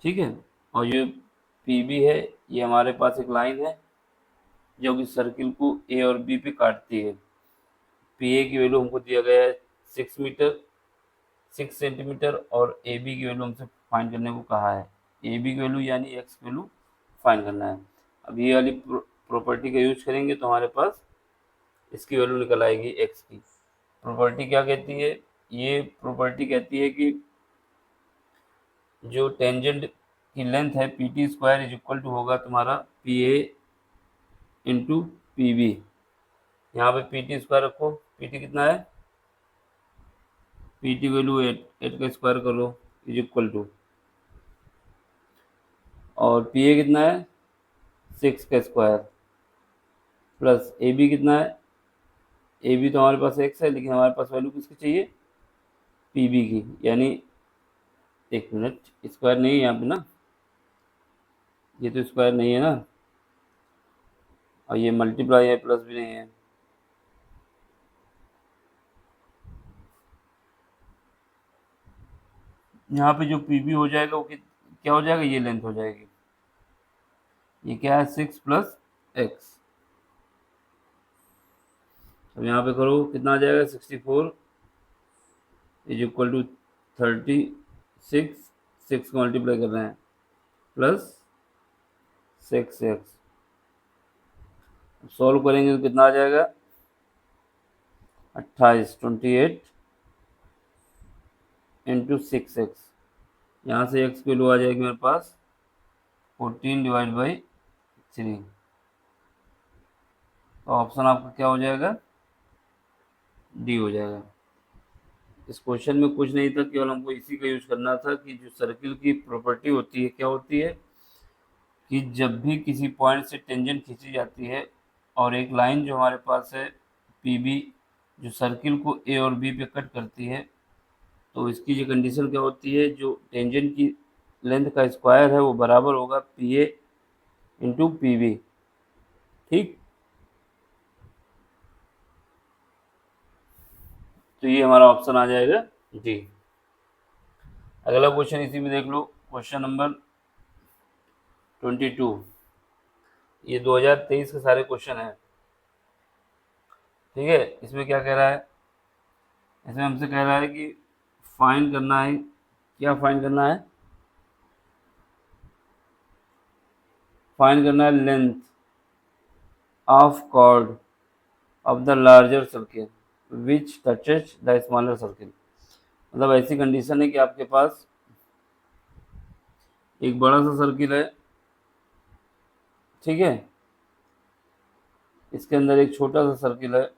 ठीक है। और ये पी बी है, ये हमारे पास एक लाइन है जो कि सर्किल को ए और बी पे काटती है। पी ए की वैल्यू हमको दिया गया है 6 सेंटीमीटर और ए बी की वैल्यू हमसे फाइंड करने को कहा है। ए बी की वैल्यू यानी एक्स की वैल्यू फाइंड करना है। अब ये वाली प्रॉपर्टी का यूज करेंगे तो हमारे पास इसकी वैल्यू निकल आएगी एक्स की। प्रॉपर्टी क्या कहती है, ये प्रॉपर्टी कहती है कि जो टेंजेंट की लेंथ है P T square is equal to होगा तुम्हारा P A into P B. यहाँ पे पी टी स्क्वायर रखो, पी टी कितना है, पी टी वैल्यू 8 का स्क्वायर करो इज इक्वल टू, और पी ए कितना है 6 का स्क्वायर प्लस ए बी कितना है, ए बी तो हमारे पास एक्स है लेकिन हमारे पास वैल्यू किसकी चाहिए पी बी की, यानी एक मिनट स्क्वायर नहीं है यहाँ पे ना, ये तो स्क्वायर नहीं है ना, और ये मल्टीप्लाई है प्लस भी नहीं है, यहाँ पे जो पी बी हो जाएगा वो क्या हो जाएगा, ये लेंथ हो जाएगी। ये क्या है 6 प्लस एक्स अब यहाँ पे करो, कितना आ जाएगा, 64 इज इक्वल टू 36, 6 को मल्टीप्लाई कर रहे हैं, प्लस 6x। सॉल्व करेंगे तो कितना आ जाएगा, 28, 28 इंटू 6x। यहाँ से x की वैल्यू आ जाएगी मेरे पास 14/3। तो ऑप्शन आपका क्या हो जाएगा, डी हो जाएगा। इस क्वेश्चन में कुछ नहीं था, केवल हमको इसी का यूज करना था कि जो सर्किल की प्रॉपर्टी होती है क्या होती है कि जब भी किसी पॉइंट से टेंजेंट खींची जाती है और एक लाइन जो हमारे पास है पीबी जो सर्किल को ए और बी पे कट करती है, तो इसकी जो कंडीशन क्या होती है, जो टेंजेंट की लेंथ का स्क्वायर है वो बराबर होगा P A into P B. ठीक, तो ये हमारा ऑप्शन आ जाएगा डी। अगला क्वेश्चन इसी में देख लो, क्वेश्चन नंबर 22। ये 2023 के सारे क्वेश्चन हैं। ठीक है, इसमें क्या कह रहा है, इसमें हमसे कह रहा है कि फाइंड करना है, क्या फाइंड करना है, फाइंड करना है length of chord of the larger circle which touches the smaller circle. मतलब ऐसी कंडीशन है कि आपके पास एक बड़ा सा सर्किल है, ठीक है, इसके अंदर एक छोटा सा सर्किल है,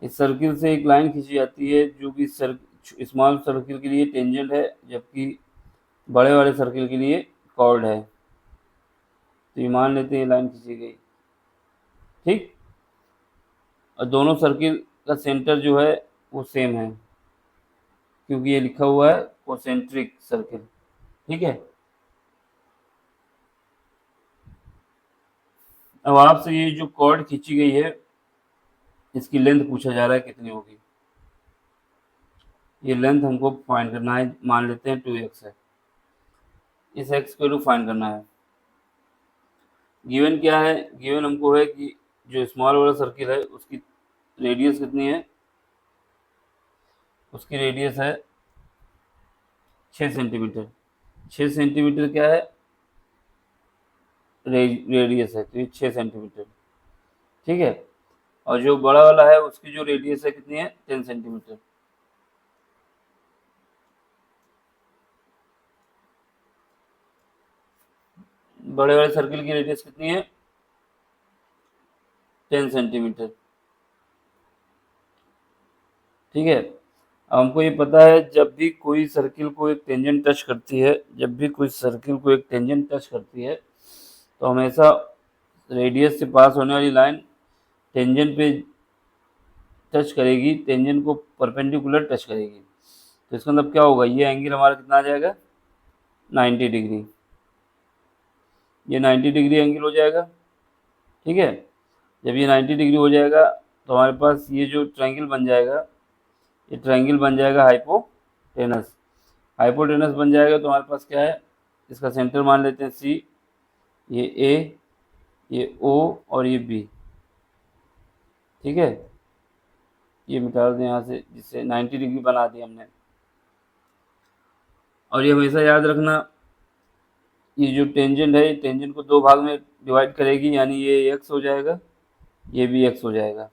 इस सर्किल से एक लाइन खींची जाती है जो कि स्मॉल सर्किल के लिए टेंजेंट है, जबकि बड़े वाले सर्किल के लिए कॉर्ड है। तो ये मान लेते हैं लाइन खींची गई, ठीक, और दोनों सर्किल का सेंटर जो है वो सेम है, क्योंकि ये लिखा हुआ है कोसेंट्रिक सर्किल। ठीक है, अब आपसे ये जो कॉर्ड खींची गई है इसकी लेंथ पूछा जा रहा है कितनी होगी। ये लेंथ हमको फाइंड करना है, मान लेते हैं 2x है, इस x को फाइंड करना है। गिवन क्या है, गिवन हमको है कि जो स्मॉल वाला सर्किल है उसकी रेडियस कितनी है, उसकी रेडियस है 6 सेंटीमीटर। 6 सेंटीमीटर क्या है, रेडियस है, तो ये 6 सेंटीमीटर। ठीक है, और जो बड़ा वाला है उसकी जो रेडियस है कितनी है, 10 सेंटीमीटर। बड़े वाले सर्किल की रेडियस कितनी है, 10 सेंटीमीटर। ठीक है, अब हमको ये पता है जब भी कोई सर्किल को एक टेंजेंट टच करती है, जब भी कोई सर्किल को एक टेंजेंट टच करती है तो हमेशा रेडियस से पास होने वाली लाइन टेंजेंट पे टच करेगी, टेंजेंट को परपेंडिकुलर टच करेगी। तो इसका मतलब क्या होगा, ये एंगल हमारा कितना आ जाएगा, 90 डिग्री। ये 90 डिग्री एंगल हो जाएगा। ठीक है, जब ये 90 डिग्री हो जाएगा तो हमारे पास ये जो ट्रायंगल बन जाएगा, ये ट्रायंगल बन जाएगा हाइपोटेनस। हाइपोटेनस बन जाएगा तो हमारे पास क्या है, इसका सेंटर मान लेते हैं सी, ये ए, ये ओ और ये बी। ठीक है, ये मिटा दें यहाँ से, जिससे 90 डिग्री बना दी हमने। और ये हमेशा याद रखना, ये जो टेंजेंट है, टेंजेंट को दो भाग में डिवाइड करेगी, यानी ये एक्स हो जाएगा, ये भी एक्स हो जाएगा,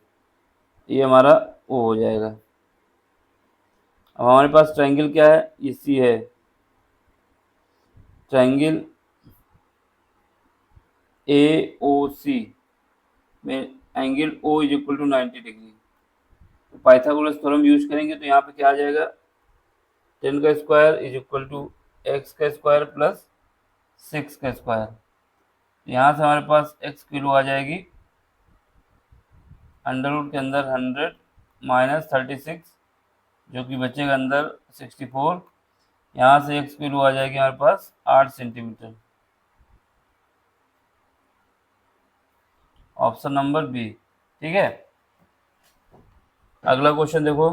ये हमारा ओ हो जाएगा। अब हमारे पास ट्रायंगल क्या है, ये सी है, ट्रायंगल ए ओ सी में angle O is equal to 90 degree. तो पाइथागोरस थ्योरम यूज करेंगे तो यहाँ पे क्या आ जाएगा, 10 का square is equal to X का स्क्वायर प्लस 6 का स्क्वायर। यहाँ से हमारे पास एक्स की वैल्यू आ जाएगी अंडर रूट के अंदर 100 माइनस 36, जो कि बचेगा अंदर 64। यहाँ से एक्स की वैल्यू आ जाएगी हमारे पास 8 सेंटीमीटर। Option number B. ठीक है, अगला क्वेश्चन देखो,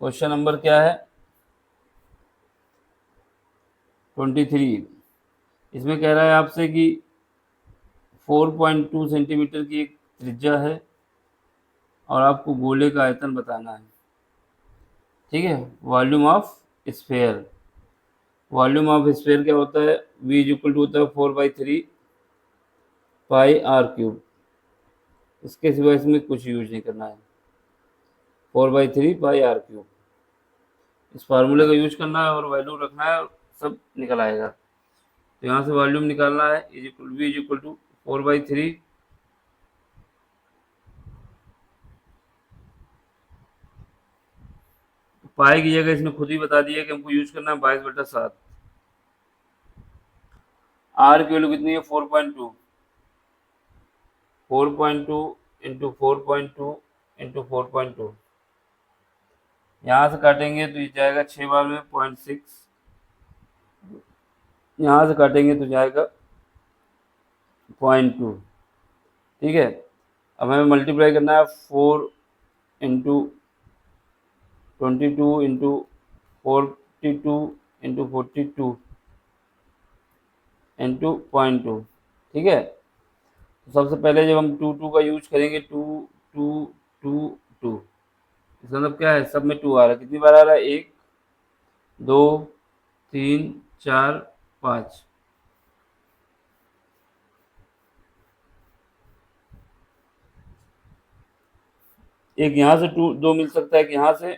क्वेश्चन नंबर क्या है, 23। इसमें कह रहा है आपसे कि 4.2 सेंटीमीटर की एक त्रिज्या है और आपको गोले का आयतन बताना है। ठीक है, volume of sphere. Volume of sphere क्या होता है, v इज इक्वल टू होता है 4/3 पाई आर क्यूब। इसके सिवा इसमें कुछ यूज नहीं करना है, 4/3 पाई आर क्यूब। इस फार्मूले का यूज करना है और वैल्यू रखना है, सब निकल आएगा। तो यहाँ से वॉल्यूम निकालना है, is equal V is equal to 4/3 pi की जगह इसने खुद ही बता दिया कि हमको यूज करना है 22/7। आर की वैल्यू कितनी है, 4.2। 4.2 इंटू 4.2 इंटू 4.2, यहाँ से काटेंगे तो ये जाएगा 6 बार में 0.6, यहाँ से काटेंगे तो जाएगा 0.2। ठीक है, अब हमें मल्टीप्लाई करना है 4 इंटू 22 इंटू 42 इंटू 42 इंटू 0.2। ठीक है, तो सबसे पहले जब हम 2 का यूज करेंगे, 2 2 2 2, इसका मतलब क्या है, सब में 2 आ रहा है। कितनी बार आ रहा है, 1 2 3 4 5। एक यहाँ से 2 मिल सकता है, एक यहाँ से,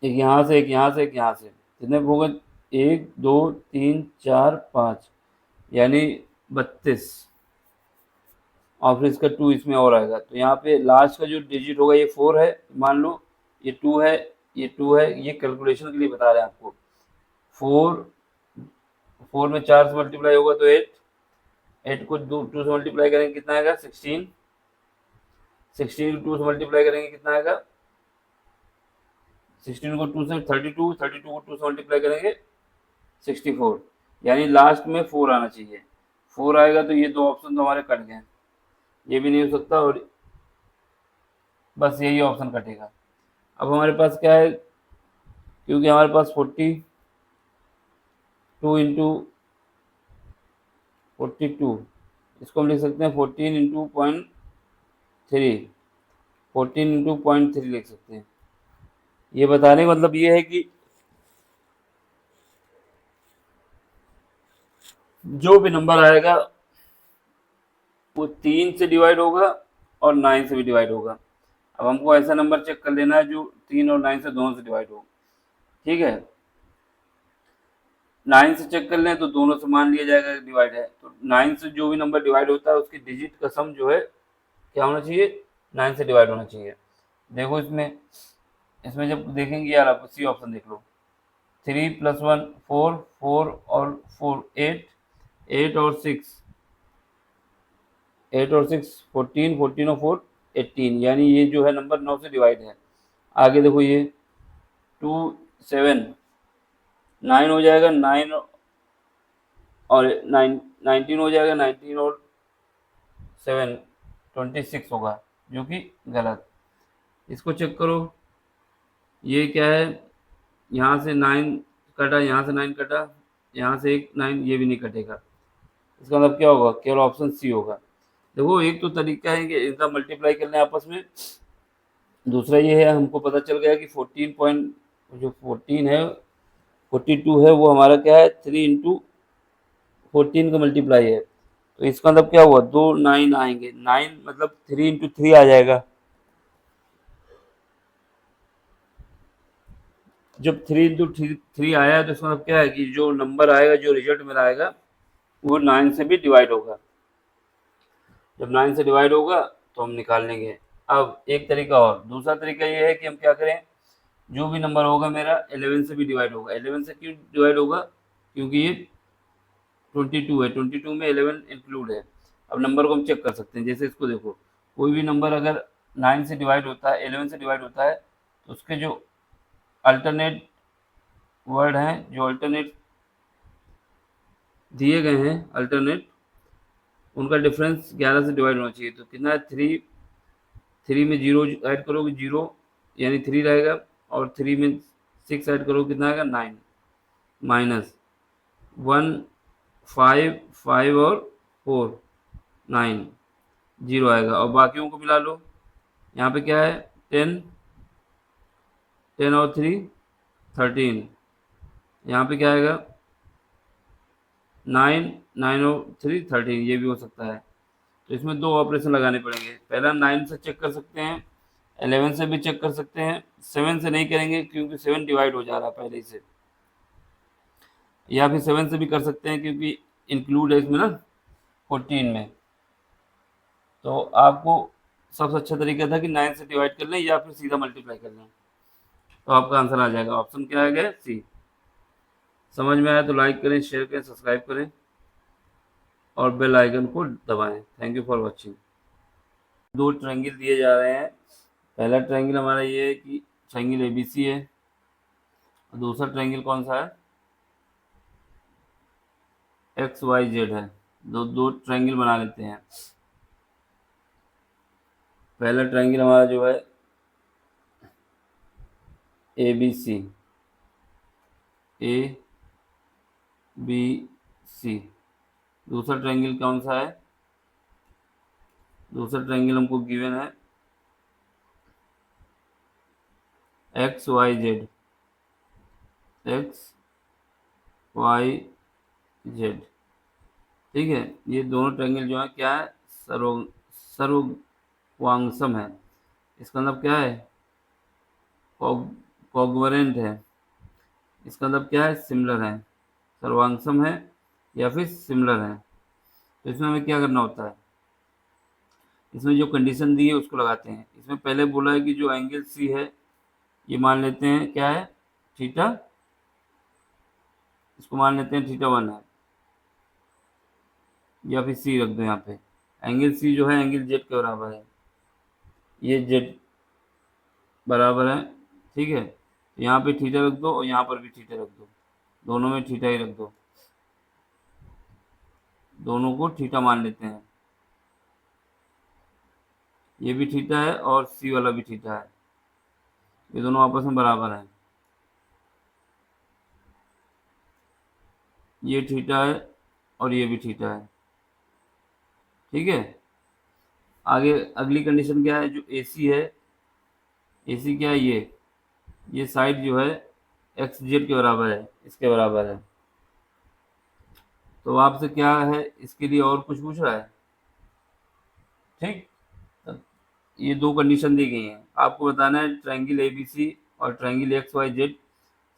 एक यहाँ से, एक यहाँ से, एक यहाँ से। कितने होगा, 1 2 3 4 5, यानी 32। और फिर इसका 2 इसमें और आएगा, तो यहाँ पे लास्ट का जो डिजिट होगा ये 4 है, मान लो ये 2 है, ये 2 है, ये कैलकुलेशन के लिए बता रहे हैं आपको। 4 में 4 से मल्टीप्लाई होगा तो 8, 8 को 2 से मल्टीप्लाई करेंगे कितना आएगा, 16, 16 को 2 से मल्टीप्लाई करेंगे कितना आएगा, 16 को 2 से 32, 32 को 2 से मल्टीप्लाई करेंगे 64, यानी लास्ट में 4 आना चाहिए। 4 आएगा तो ये दो ऑप्शन तो हमारे कट गए, ये भी नहीं हो सकता और बस यही ऑप्शन कटेगा। अब हमारे पास क्या है, क्योंकि हमारे पास 42 इंटू 42, इसको हम लिख सकते हैं 14 इंटू 0.3, 14 इंटू 0.3 लिख सकते हैं। ये बताने का मतलब ये है कि जो भी नंबर आएगा वो 3 से डिवाइड होगा और 9 से भी डिवाइड होगा। अब हमको ऐसा नंबर चेक कर लेना है जो 3 और 9 से दोनों से डिवाइड हो। ठीक है, 9 से चेक कर लें तो दोनों से मान लिया जाएगा डिवाइड है, तो 9 से जो भी नंबर डिवाइड होता है उसकी डिजिट का सम जो है क्या होना चाहिए, 9 से डिवाइड होना चाहिए। देखो इसमें, इसमें जब देखेंगे यार, आप सी ऑप्शन देख लो, 3 + 1 4, 4 और 4 8, 8 और 6, 8 और 6 14, 14 और 4 18, यानी ये जो है नंबर 9 से डिवाइड है। आगे देखो ये 2 7 9 हो जाएगा, 9 और 9 19 हो जाएगा, 19 और 7 26 होगा, जो कि गलत। इसको चेक करो, ये क्या है, यहाँ से 9 कटा, यहाँ से 9 कटा, यहाँ से एक 9, ये भी नहीं कटेगा। इसका मतलब क्या होगा, केवल ऑप्शन सी होगा। देखो एक तो तरीका है कि इनका मल्टीप्लाई कर लें आपस में, दूसरा ये है हमको पता चल गया कि 14 पॉइंट जो 14 है 42 है वो हमारा क्या है, 3 इंटू 14 का मल्टीप्लाई है। तो इसका मतलब क्या हुआ, 2 9 आएंगे, 9 मतलब 3 इंटू 3 आ जाएगा। जब 3 इंटू 3 आया तो इसका मतलब क्या है कि जो नंबर आएगा, जो रिजल्ट मेरा आएगा वो 9 से भी डिवाइड होगा। जब 9 से डिवाइड होगा तो हम निकाल लेंगे। अब एक तरीका और, दूसरा तरीका ये है कि हम क्या करें, जो भी नंबर होगा मेरा 11 से भी डिवाइड होगा। 11 से क्यों डिवाइड होगा, क्योंकि ये 22 है, 22 में 11 इंक्लूड है। अब नंबर को हम चेक कर सकते हैं, जैसे इसको देखो, कोई भी नंबर अगर 9 से डिवाइड होता है, 11 से डिवाइड होता है, तो उसके जो अल्टरनेट वर्ड हैं, जो अल्टरनेट दिए गए हैं अल्टरनेट, उनका डिफरेंस 11 से डिवाइड होना चाहिए। तो कितना है, 3 में 0 ऐड करोगे 0, यानी 3 रहेगा, और 3 में 6 ऐड करोगे कितना आएगा, 9, माइनस 1 5 5 और 4 9 0 आएगा। और बाकियों को मिला लो, यहाँ पे क्या है 10 10 और 3 13, यहाँ पे क्या आएगा 9 9 और 3 13, ये भी हो सकता है। तो इसमें दो ऑपरेशन लगाने पड़ेंगे। पहला 9 से चेक कर सकते हैं, 11 से भी चेक कर सकते हैं, 7 से नहीं करेंगे क्योंकि 7 डिवाइड हो जा रहा है पहले से, या फिर 7 से भी कर सकते हैं क्योंकि इंक्लूड है इसमें ना 14 में। तो आपको सबसे अच्छा तरीका था कि 9 से डिवाइड कर लें या फिर सीधा मल्टीप्लाई कर लें, तो आपका आंसर आ जाएगा। ऑप्शन क्या है सी। समझ में आया तो लाइक करें, शेयर करें, सब्सक्राइब करें और बेल आइकन को दबाएं। Thank you for watching. दो ट्रायंगल दिए जा रहे हैं। पहला ट्रायंगल हमारा ये है कि ट्रायंगल एबीसी है, और दूसरा ट्रायंगल कौन सा है, एक्स वाई जेड है। दो दो ट्रायंगल बना लेते हैं। पहला ट्रायंगल हमारा जो है A B C, A B C. दूसरा ट्रायंगल कौन सा है, दूसरा ट्रायंगल हमको गिवन है X Y Z, X Y Z. ठीक है, ये दोनों ट्रायंगल जो है क्या है, सर्ववांगसम है। इसका मतलब क्या है, कॉग्वरेंट है। इसका मतलब क्या है, सिमिलर है। सर्वांगसम है या फिर सिमिलर है। तो इसमें हमें क्या करना होता है, इसमें जो कंडीशन दी है उसको लगाते हैं। इसमें पहले बोला है कि जो एंगल सी है ये मान लेते हैं क्या है, थीटा, इसको मान लेते हैं थीटा 1 है, या फिर सी रख दो यहाँ पे। एंगल सी जो है एंगल जेड के बराबर है, ये जेड बराबर है। ठीक है, तो यहाँ पे थीटा रख दो और यहाँ पर भी थीटा रख दो, दोनों में थीटा ही रख दो, दोनों को थीटा मान लेते हैं। ये भी थीटा है और सी वाला भी थीटा है, ये दोनों आपस में बराबर हैं। ये थीटा है और ये भी थीटा है। ठीक है, आगे अगली कंडीशन क्या है, जो ए सी है, ए सी क्या है, ये साइड जो है एक्स जेड के बराबर है, इसके बराबर है। तो आपसे क्या है, इसके लिए और कुछ पूछ रहा है। ठीक, तो ये दो कंडीशन दी गई हैं, आपको बताना है ट्रायंगल एबीसी और ट्रायंगल एक्स वाई जेड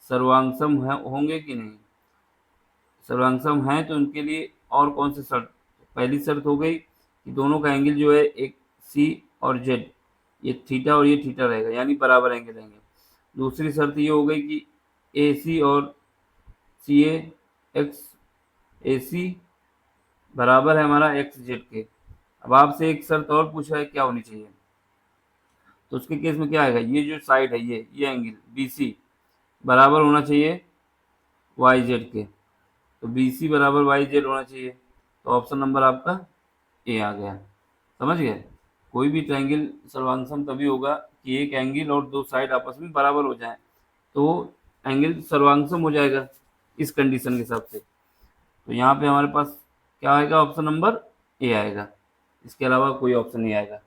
सर्वांगसम होंगे कि नहीं। सर्वांगसम हैं तो उनके लिए और कौन सी शर्त, पहली शर्त हो गई कि दोनों का एंगल जो है एक सी और जेड, ये थीटा और ये थीटा रहेगा, यानी बराबर एंगल रहेंगे। दूसरी शर्त ये हो गई कि ए सी और सी ए, एक्स ए सी बराबर है हमारा एक्स जेड के। अब आपसे एक शर्त और पूछा है, क्या होनी चाहिए, तो उसके केस में क्या आएगा, ये जो साइड है ये एंगल बी सी बराबर होना चाहिए वाई जेड के। तो बी सी बराबर वाई जेड होना चाहिए। तो ऑप्शन नंबर आपका ए आ गया। समझ गए, कोई भी ट्रायंगल सर्वांगसम तभी होगा कि एक एंगल और दो साइड आपस में बराबर हो जाए, तो एंगल सर्वांगसम हो जाएगा इस कंडीशन के हिसाब से। तो यहाँ पे हमारे पास क्या आएगा, ऑप्शन नंबर ए आएगा, इसके अलावा कोई ऑप्शन नहीं आएगा।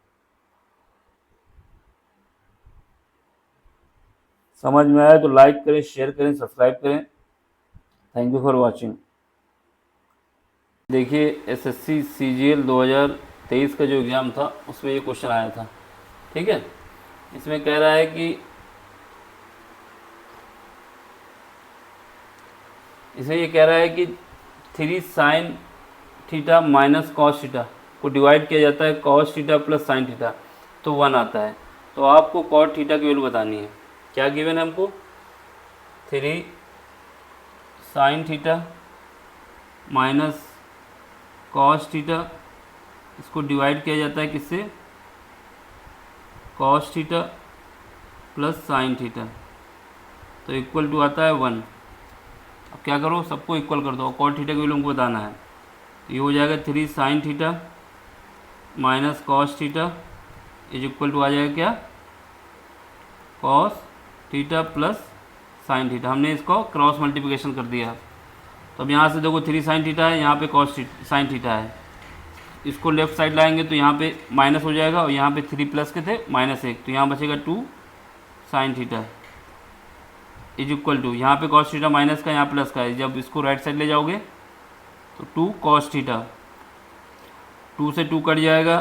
समझ में आया तो लाइक करें, शेयर करें, सब्सक्राइब करें। Thank you for watching. देखिए एसएससी सीजीएल 2023 का जो एग्ज़ाम था उसमें ये क्वेश्चन आया था। ठीक है, इसमें कह रहा है कि इसमें ये कह रहा है कि 3 sine theta minus cos theta को डिवाइड किया जाता है cos theta plus sine theta, तो 1 आता है। तो आपको कॉट थीटा की वैल्यू बतानी है। क्या गिवन है हमको, 3 sine theta minus cos theta, इसको डिवाइड किया जाता है किससे, cos theta plus sine theta, तो इक्वल टू आता है 1। अब क्या करो, सबको इक्वल कर दो, कॉट थीटा की वैल्यू हमको बताना है। तो ये हो जाएगा 3 sine theta minus cos theta is equal to आ जाएगा क्या, cos theta plus sine theta. हमने इसको क्रॉस मल्टीप्लिकेशन कर दिया। तो अब यहाँ से देखो 3 साइन थीटा है, यहाँ पे कॉस साइन थीटा है। इसको लेफ्ट साइड लाएंगे तो यहाँ पे माइनस हो जाएगा, और यहाँ पे 3 प्लस के थे -1, तो यहाँ बचेगा 2 sine theta is equal to, यहाँ पे कॉस थीटा माइनस का, यहाँ प्लस का है। जब इसको राइट साइड ले जाओगे तो 2 कॉस थीटा, 2 से 2 कट जाएगा,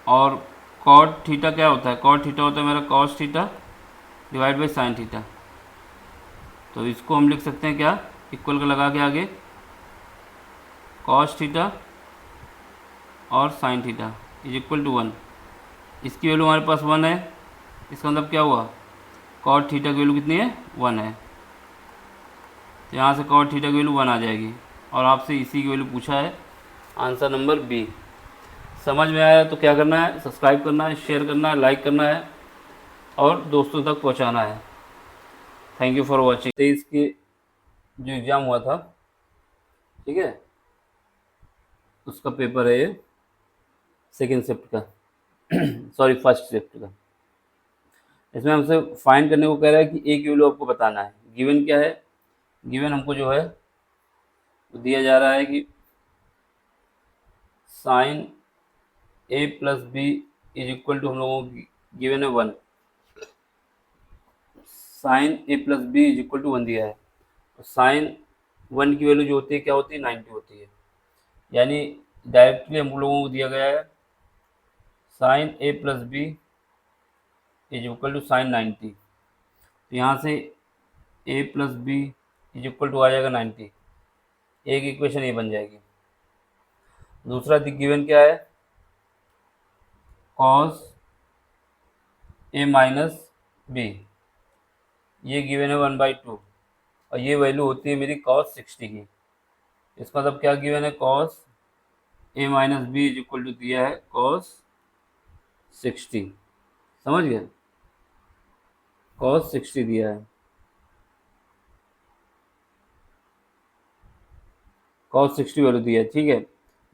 और कॉट थीटा क्या होता है, कॉट थीटा होता है मेरा cos theta divide by sine theta. तो इसको हम लिख सकते हैं क्या, इक्वल का लगा के आगे कॉस थीटा और sine theta is equal to 1। इसकी वैल्यू हमारे पास 1 है, इसका मतलब क्या हुआ, कॉट थीटा की वैल्यू कितनी है, 1 है। तो यहाँ से कॉट थीटा की वैल्यू 1 आ जाएगी, और आपसे इसी की वैल्यू पूछा है, आंसर नंबर बी। समझ में आया तो क्या करना है, सब्सक्राइब करना है, शेयर करना है, लाइक करना है और दोस्तों तक पहुँचाना है। Thank you for watching. 23 के जो एग्ज़ाम हुआ था, ठीक है, उसका पेपर है ये, सेकेंड शिफ्ट का सॉरी फर्स्ट शिफ्ट का। इसमें हमसे फाइंड करने को कह रहा है कि ए की वैल्यू आपको बताना है। गिवन क्या है, गिवन हमको जो है दिया जा रहा है कि sine A plus B is equal to, हम लोगों को गिवन है 1, sine A plus B is equal to 1 दिया है। तो साइन 1 की वैल्यू जो होती है क्या होती है, 90 होती है। यानी डायरेक्टली हम लोगों को दिया गया है sine A plus B is equal to sine 90। तो यहाँ से A plus B is equal to आ जाएगा 90, एक इक्वेशन ये बन जाएगी। दूसरा गिवन क्या है, कॉस ए माइनस बी, ये गिवन है 1/2, और ये वैल्यू होती है मेरी कॉस 60 की। इसका मतलब क्या गिवन है, cos A minus B is equal to दिया है कॉस 60, समझ गए, कॉस 60 दिया है, कॉस 60 वैल्यू दिया है, ठीक है।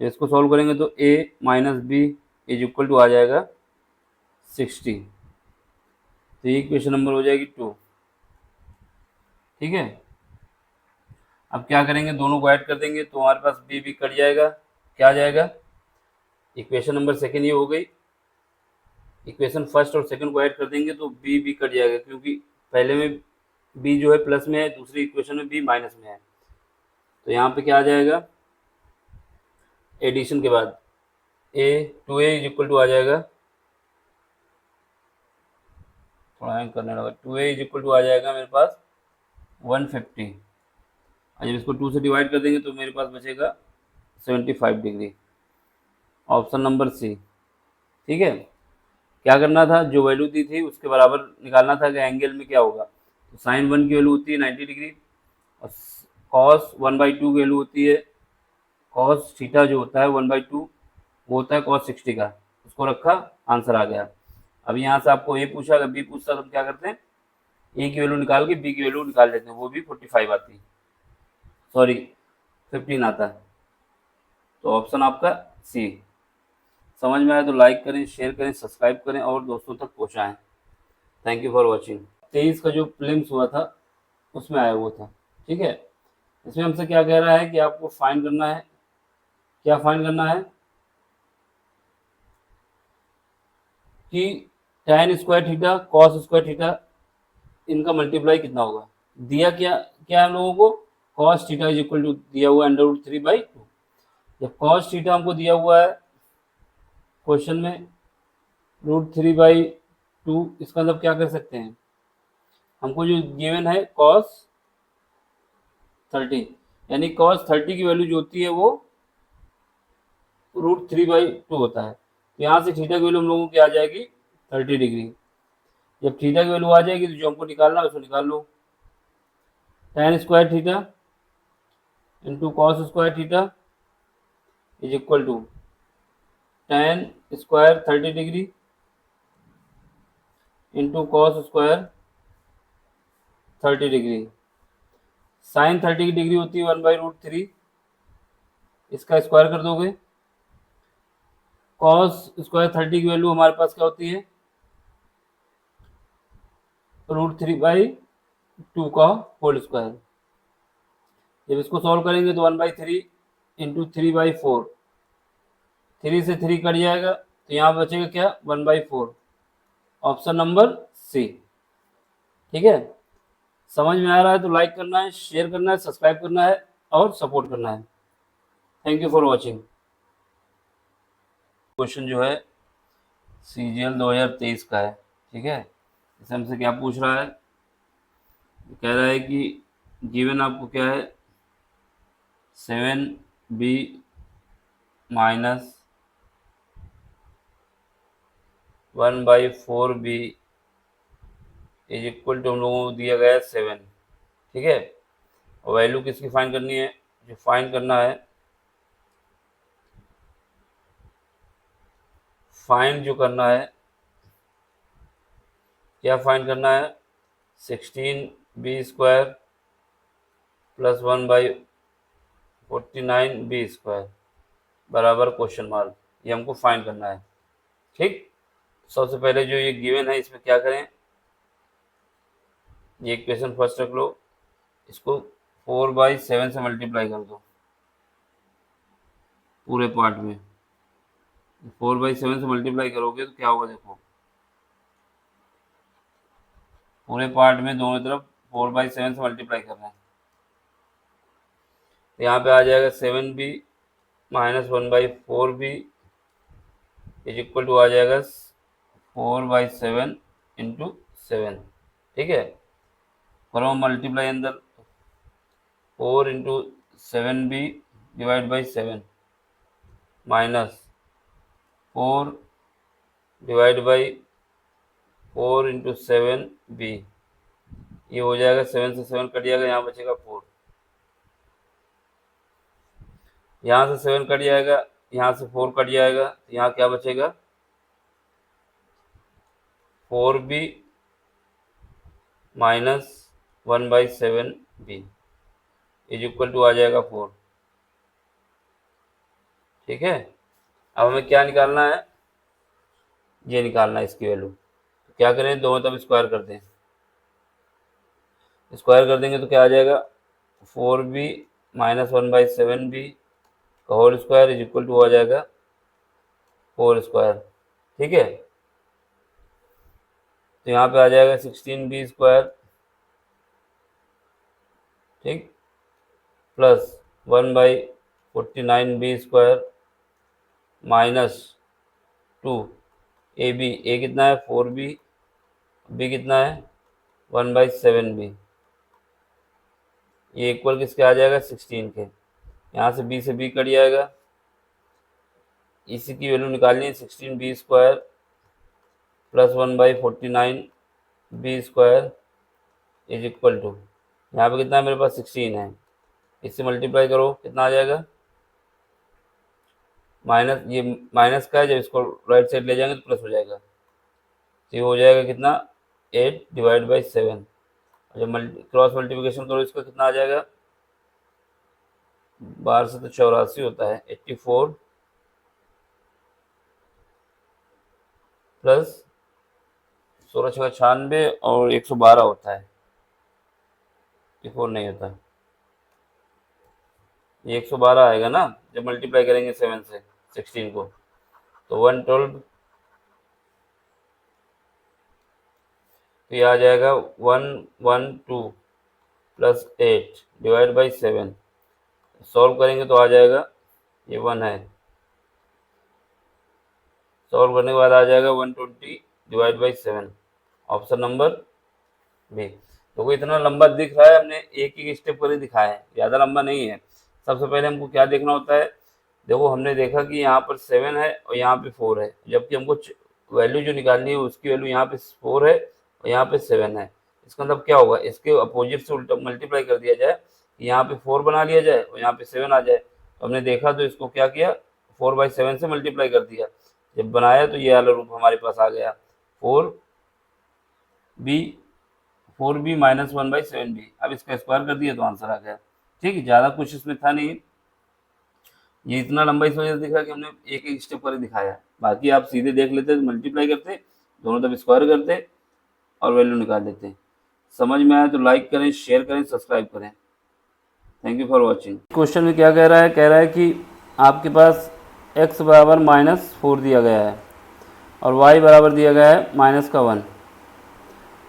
इसको सॉल्व करेंगे तो a minus B is equal to आ जाएगा 60, तो ये इक्वेशन नंबर हो जाएगी 2, ठीक है। अब क्या करेंगे, दोनों को ऐड कर देंगे तो हमारे पास b भी कट जाएगा, क्या आ जाएगा, इक्वेशन नंबर सेकेंड ये हो गई। इक्वेशन फर्स्ट और सेकंड को ऐड कर देंगे तो b भी कट जाएगा, क्योंकि पहले में b जो है प्लस में है, दूसरी इक्वेशन में b माइनस में है। तो यहाँ पे क्या आ जाएगा, एडिशन के बाद a 2a is equal to आ जाएगा, थोड़ा एंड करने लगा, 2a इज इक्वल टू आ जाएगा मेरे पास 150, और जब इसको 2 से डिवाइड कर देंगे तो मेरे पास बचेगा 75 डिग्री, ऑप्शन नंबर सी, ठीक है। क्या करना था, जो वैल्यू दी थी उसके बराबर निकालना था कि एंगल में क्या होगा। तो साइन 1 की वैल्यू होती है 90 डिग्री, और कॉस 1/2 की वैल्यू होती है, कॉस थीटा जो होता है 1/2 वो होता है कॉस 60 का, उसको रखा, आंसर आ गया। अब यहाँ से आपको ए पूछा, अगर बी पूछता तो हम क्या करते हैं, ए की वैल्यू निकाल के बी की वैल्यू निकाल लेते हैं, वो भी 45 आती है, सॉरी 15 आता है। तो ऑप्शन आपका सी। समझ में आया तो लाइक करें, शेयर करें, सब्सक्राइब करें और दोस्तों तक पहुँचाएँ। Thank you for watching. 23 का जो प्रीलिम्स हुआ था उसमें आया हुआ था, ठीक है। इसमें हमसे क्या कह रहा है कि आपको फाइंड करना है, क्या फाइंड करना है कि tan square theta cos square theta इनका मल्टीप्लाई कितना होगा। दिया क्या क्या हम लोगों को, cos theta is equal to दिया हुआ √3/2। जब कॉस थीटा हमको दिया हुआ है क्वेश्चन में √3/2, इसका मतलब क्या कर सकते हैं, हमको जो गिवन है कॉस 30, यानी कॉस 30 की वैल्यू जो होती है वो √3/2 होता है। तो यहाँ से थीटा की वैल्यू हम लोगों की आ जाएगी 30 डिग्री। जब थीटा की वैल्यू आ जाएगी तो जो हमको निकालना है उसको निकाल लो, tan square theta into cos square theta is equal to tan square 30 degree into cos square 30 degree. Sine 30 degree होती है 1/√3, इसका स्क्वायर कर दोगे, कॉस स्क्वायर 30 की वैल्यू हमारे पास क्या होती है, √3/2 का होल स्क्वायर। जब इसको सॉल्व करेंगे तो 1/3 इंटू 3/4, 3 से 3 कट जाएगा तो यहाँ बचेगा क्या, 1/4, ऑप्शन नंबर सी। ठीक है, समझ में आ रहा है तो लाइक करना है, शेयर करना है, सब्सक्राइब करना है और सपोर्ट करना है। Thank you for watching. Question जो है CGL 2023 का है। ठीक है, इसे हमसे क्या पूछ रहा है, कह रहा है कि गिवन आपको क्या है, 7b minus 1/4b is equal to, हम लोगों को दिया गया है 7। ठीक है, और वैल्यू किसकी फाइंड करनी है, जो फाइंड करना है, फाइंड जो करना है, क्या फाइंड करना है, 16b² प्लस 1/49b² बराबर क्वेश्चन मार्क, ये हमको फाइंड करना है। ठीक, सबसे पहले जो ये गिवन है इसमें क्या करें, ये इक्वेशन फर्स्ट रख लो, इसको 4/7 से मल्टीप्लाई कर दो पूरे पार्ट में। 4/7 से मल्टीप्लाई करोगे तो क्या होगा, देखो पूरे पार्ट में दोनों तरफ 4/7 से मल्टीप्लाई कर रहे हैं, तो यहाँ पे आ जाएगा 7b minus 1/4b is equal to आ जाएगा 4/7 इंटू 7। ठीक है, करो मल्टीप्लाई अंदर, 4 into 7b divide by 7 minus 4 divide by 4 into 7b, ये हो जाएगा 7 से 7 कट जाएगा, यहाँ बचेगा 4, यहाँ से 7 कट जाएगा, यहाँ से 4 कट जाएगा, तो यहाँ क्या बचेगा, 4b minus 1/7b is equal to आ जाएगा 4। ठीक है, अब हमें क्या निकालना है, ये निकालना है इसकी वैल्यू। तो क्या करें, दोनों तरफ स्क्वायर कर दें, स्क्वायर कर देंगे तो क्या आ जाएगा, 4b माइनस 1/7b का whole square is equal to आ जाएगा 4²। ठीक है, तो यहाँ पे आ जाएगा 16b², ठीक, प्लस 1/49b² माइनस 2ab, ए कितना है 4b, बी कितना है 1/7b, ये इक्वल किसके आ जाएगा 16 के, यहाँ से b से b कट जाएगा, इसी की वैल्यू निकालनी है, 16b² plus 1/49b² is equal to, यहाँ पे कितना है मेरे पास 16 है, इससे मल्टीप्लाई करो कितना आ जाएगा, माइनस, ये माइनस का है, जब इसको राइट साइड ले जाएंगे तो प्लस हो जाएगा, तो ये हो जाएगा कितना 8 डिवाइड बाई 7, जब क्रॉस मल्टीप्लिकेशन करो इसका कितना आ जाएगा, 12 से तो 84 होता है, 84 प्लस 16 6 96 और 112 होता है, 84 नहीं होता, ये 112 आएगा ना जब मल्टीप्लाई करेंगे 7 से 16 को, तो 112, तो ये आ जाएगा 112 प्लस 8 डिवाइड बाई 7, सॉल्व करेंगे तो आ जाएगा, ये 1 है, सॉल्व करने के बाद आ जाएगा 120 divide by 7, option number B. तो कोई इतना लंबा दिख रहा है, हमने एक ही स्टेप पर ही दिखाया है, ज़्यादा लंबा नहीं है। सबसे पहले हमको क्या देखना होता है, देखो हमने देखा कि यहाँ पर 7 है और यहाँ पे 4 है, जबकि हमको वैल्यू जो निकालनी है उसकी वैल्यू यहाँ पे 4 है और यहाँ पे 7 है। इसका मतलब क्या होगा, इसके अपोजिट से उल्टा मल्टीप्लाई कर दिया जाए, यहाँ पे 4 बना लिया जाए और यहाँ पे 7 आ जाए। तो हमने देखा तो इसको क्या किया, 4/7 से मल्टीप्लाई कर दिया, जब बनाया तो ये वाला रूप हमारे पास आ गया, 4b माइनस 1/7b। अब इसका स्क्वायर कर दिया तो आंसर आ गया। ठीक है, ज़्यादा कुछ इसमें था नहीं, ये इतना लंबा इस वजह से दिखा कि हमने एक एक स्टेप कर दिखाया, बाकी आप सीधे देख लेते तो मल्टीप्लाई करते, दोनों तरफ स्क्वायर करते और वैल्यू निकाल देते। समझ में आया तो लाइक करें, शेयर करें, सब्सक्राइब करें। Thank you for watching. Question में क्या कह रहा है? कह रहा है कि आपके पास x बराबर -4 दिया गया है और y बराबर दिया गया है -1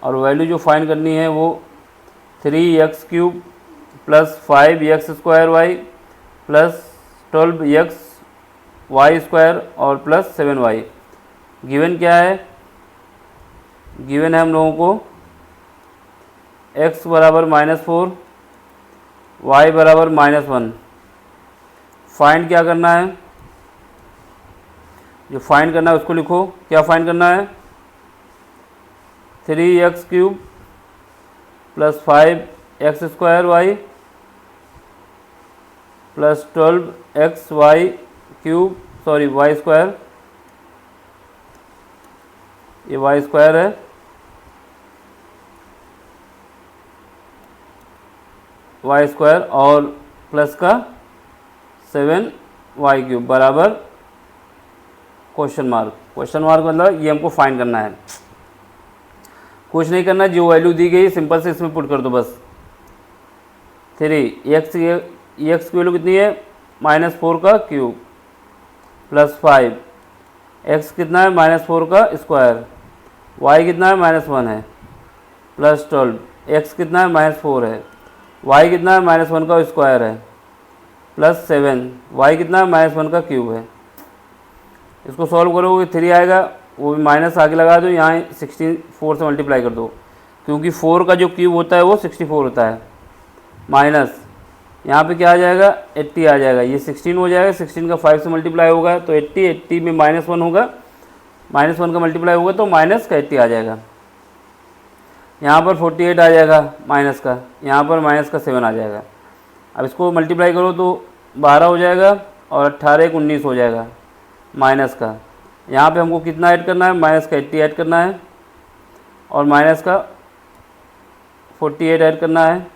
और वैल्यू जो फाइंड करनी है वो 3x³ plus 5x² plus 12x² और प्लस 7y। गिवन क्या है? गिवन है हम लोगों को x बराबर -4, y बराबर -1। फाइंड क्या करना है? जो फाइंड करना है उसको लिखो। क्या फाइंड करना है? 3x³ plus 5x² plus 12xy³ sorry y², ये y² है, y² और प्लस का 7y³ बराबर क्वेश्चन मार्क। क्वेश्चन मार्क मतलब ये हमको फाइंड करना है, कुछ नहीं करना, जो वैल्यू दी गई सिंपल से इसमें पुट कर दो बस। 3x की वैल्यू कितनी है? -4 का क्यूब प्लस 5, x कितना है? -4 का स्क्वायर, y कितना है? -1 है, प्लस 12, x कितना है? -4 है, y कितना है? -1 का स्क्वायर है, प्लस 7, y कितना है? -1 का क्यूब है। इसको सॉल्व करोगे 3 आएगा, वो भी माइनस आगे लगा दो, यहाँ 64 से मल्टीप्लाई कर दो, क्योंकि 4 का जो क्यूब होता है वो 64 होता है, माइनस यहाँ पे क्या आ जाएगा? 80 आ जाएगा, ये 16 हो जाएगा, 16 का 5 से मल्टीप्लाई होगा तो 80, 80 में -1 होगा, -1 का मल्टीप्लाई होगा तो माइनस का 80 आ जाएगा। यहाँ पर 48 आ जाएगा माइनस का, यहाँ पर माइनस का 7 आ जाएगा। अब इसको मल्टीप्लाई करो तो 12 हो जाएगा और 18 एक 19 हो जाएगा माइनस का। यहाँ पे हमको कितना ऐड करना है? माइनस का 80 ऐड करना है और माइनस का 48 ऐड करना है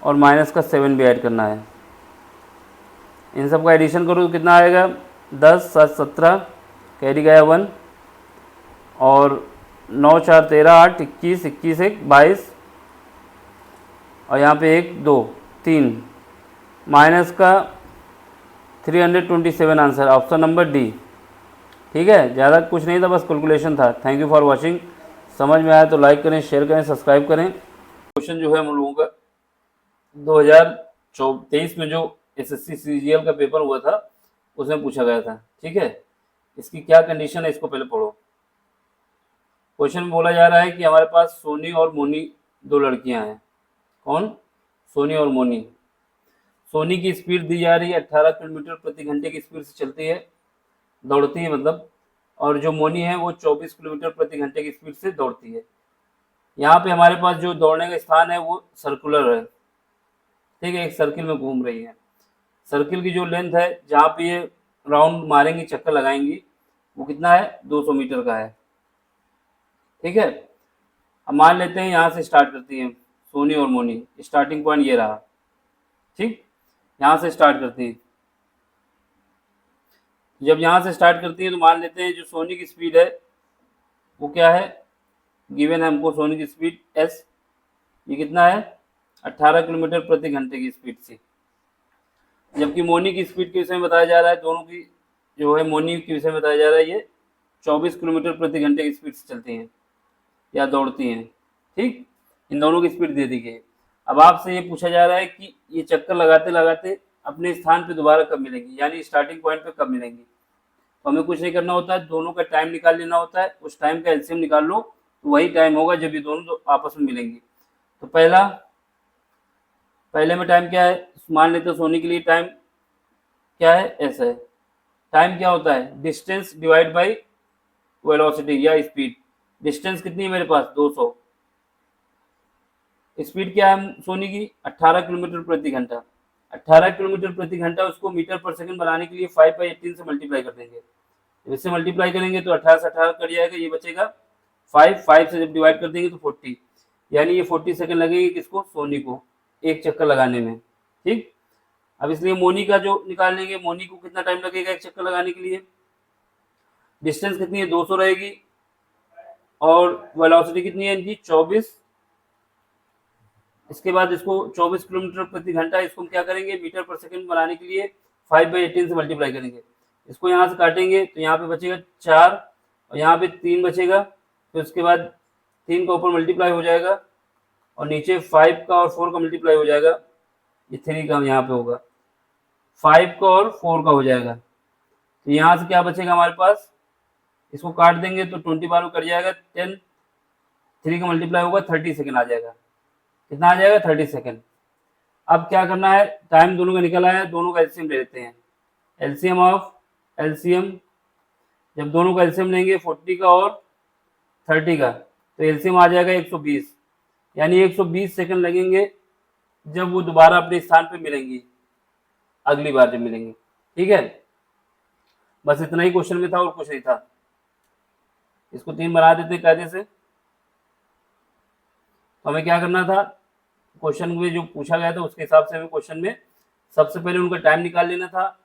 और माइनस का 7 भी ऐड करना है। इन सब का एडिशन करो तो कितना आएगा? 10 7 17, कैरी गया 1 और 9 4 13 8 21, 21 1 22 और यहाँ पे 1 2 3, माइनस का 327 आंसर, ऑप्शन नंबर डी। ठीक है, ज़्यादा कुछ नहीं था, बस कैलकुलेशन था। Thank you for watching. समझ में आया तो लाइक करें, शेयर करें, सब्सक्राइब करें। क्वेश्चन जो है हम लोगों का 2023 में जो एसएससी सीजीएल का पेपर हुआ था उसमें पूछा गया था। ठीक है, इसकी क्या कंडीशन है इसको पहले पढ़ो। क्वेश्चन में बोला जा रहा है कि हमारे पास सोनी और मोनी दो लड़कियां हैं। कौन? सोनी और मोनी। सोनी की स्पीड दी जा रही है 18 किलोमीटर प्रति घंटे की स्पीड से चलती है, दौड़ती है मतलब, और जो मोनी है वो 24 किलोमीटर प्रति घंटे की स्पीड से दौड़ती है। यहाँ पे हमारे पास जो दौड़ने का स्थान है वो सर्कुलर है। ठीक है, एक सर्किल में घूम रही है। सर्किल की जो लेंथ है जहाँ पे ये राउंड मारेंगी, चक्कर लगाएंगी, वो कितना है? 200 मीटर का है। ठीक है, अब मान लेते हैं यहाँ से स्टार्ट करती हैं सोनी और मोनी, स्टार्टिंग पॉइंट ये रहा। ठीक, यहाँ से स्टार्ट करती हैं। जब यहाँ से स्टार्ट करती है तो मान लेते हैं जो सोनी की स्पीड है वो क्या है? गिवन है हमको सोनी की स्पीड s, ये कितना है? 18 किलोमीटर प्रति घंटे की स्पीड से। जबकि मोनी की स्पीड के विषय में बताया जा रहा है, दोनों की जो है मोनी के विषय में बताया जा रहा है, ये 24 किलोमीटर प्रति घंटे की स्पीड से चलती हैं या दौड़ती हैं। ठीक, इन दोनों की स्पीड दे दी गई। अब आपसे ये पूछा जा रहा है कि ये चक्कर लगाते लगाते अपने स्थान पे दोबारा कब मिलेंगी, यानी स्टार्टिंग पॉइंट पे कब मिलेंगी। तो हमें कुछ नहीं करना होता है, दोनों का टाइम निकाल लेना होता है। उस टाइम का एलसीएम निकाल लो तो वही टाइम होगा जब ये दोनों आपस में मिलेंगी। तो पहले में टाइम क्या है? मान लेते हैं सोनी के लिए टाइम क्या है? ऐसा है। टाइम क्या होता है? डिस्टेंस डिवाइड बाई वेलोसिटी या स्पीड। डिस्टेंस कितनी है मेरे पास? 200। स्पीड क्या है सोनी की? 18 किलोमीटर प्रति घंटा। 18 किलोमीटर प्रति घंटा, उसको मीटर पर सेकंड बनाने के लिए 5/18 से मल्टीप्लाई कर देंगे। इससे मल्टीप्लाई करेंगे तो 18 से 18 कट जाएगा, ये बचेगा 5 से जब डिवाइड कर देंगे तो 40, यानी ये 40 सेकंड लगेगी किसको? सोनी को एक चक्कर लगाने में। ठीक, अब इसलिए मोनी का जो निकाल लेंगे, मोनी को कितना टाइम लगेगा एक चक्कर लगाने के लिए? डिस्टेंस कितनी है? 200 रहेगी और वेलोसिटी कितनी है इनकी? 24 इसके बाद इसको 24 किलोमीटर प्रति घंटा, इसको हम क्या करेंगे मीटर पर सेकंड बनाने के लिए 5/18 से मल्टीप्लाई करेंगे। इसको यहाँ से काटेंगे तो यहाँ पे बचेगा 4 और यहाँ पे 3 बचेगा। फिर उसके बाद 3 का ऊपर मल्टीप्लाई हो जाएगा और नीचे 5 का और 4 का मल्टीप्लाई हो जाएगा। ये 3 का यहाँ पे होगा, 5 का और 4 का हो जाएगा। तो यहाँ से क्या बचेगा हमारे पास, इसको काट देंगे तो 20 बार में कट जाएगा 10, 3 का मल्टीप्लाई होगा 30 सेकंड आ जाएगा। कितना आ जाएगा 30 सेकंड। अब क्या करना है, टाइम दोनों का निकल आया है, दोनों का एलसीएम ले लेते हैं। एलसीएम ऑफ एलसीएम, जब दोनों का एलसीएम लेंगे 40 का और 30 का तो एलसीएम आ जाएगा 120, यानी 120 सेकंड लगेंगे जब वो दोबारा अपने स्थान पे मिलेंगी, अगली बार जब मिलेंगे। ठीक है, बस इतना ही क्वेश्चन में था और कुछ नहीं था। इसको 3 बना देते कायदे से। तो हमें क्या करना था, क्वेश्चन में जो पूछा गया था उसके हिसाब से हमें क्वेश्चन में सबसे पहले उनका टाइम निकाल लेना था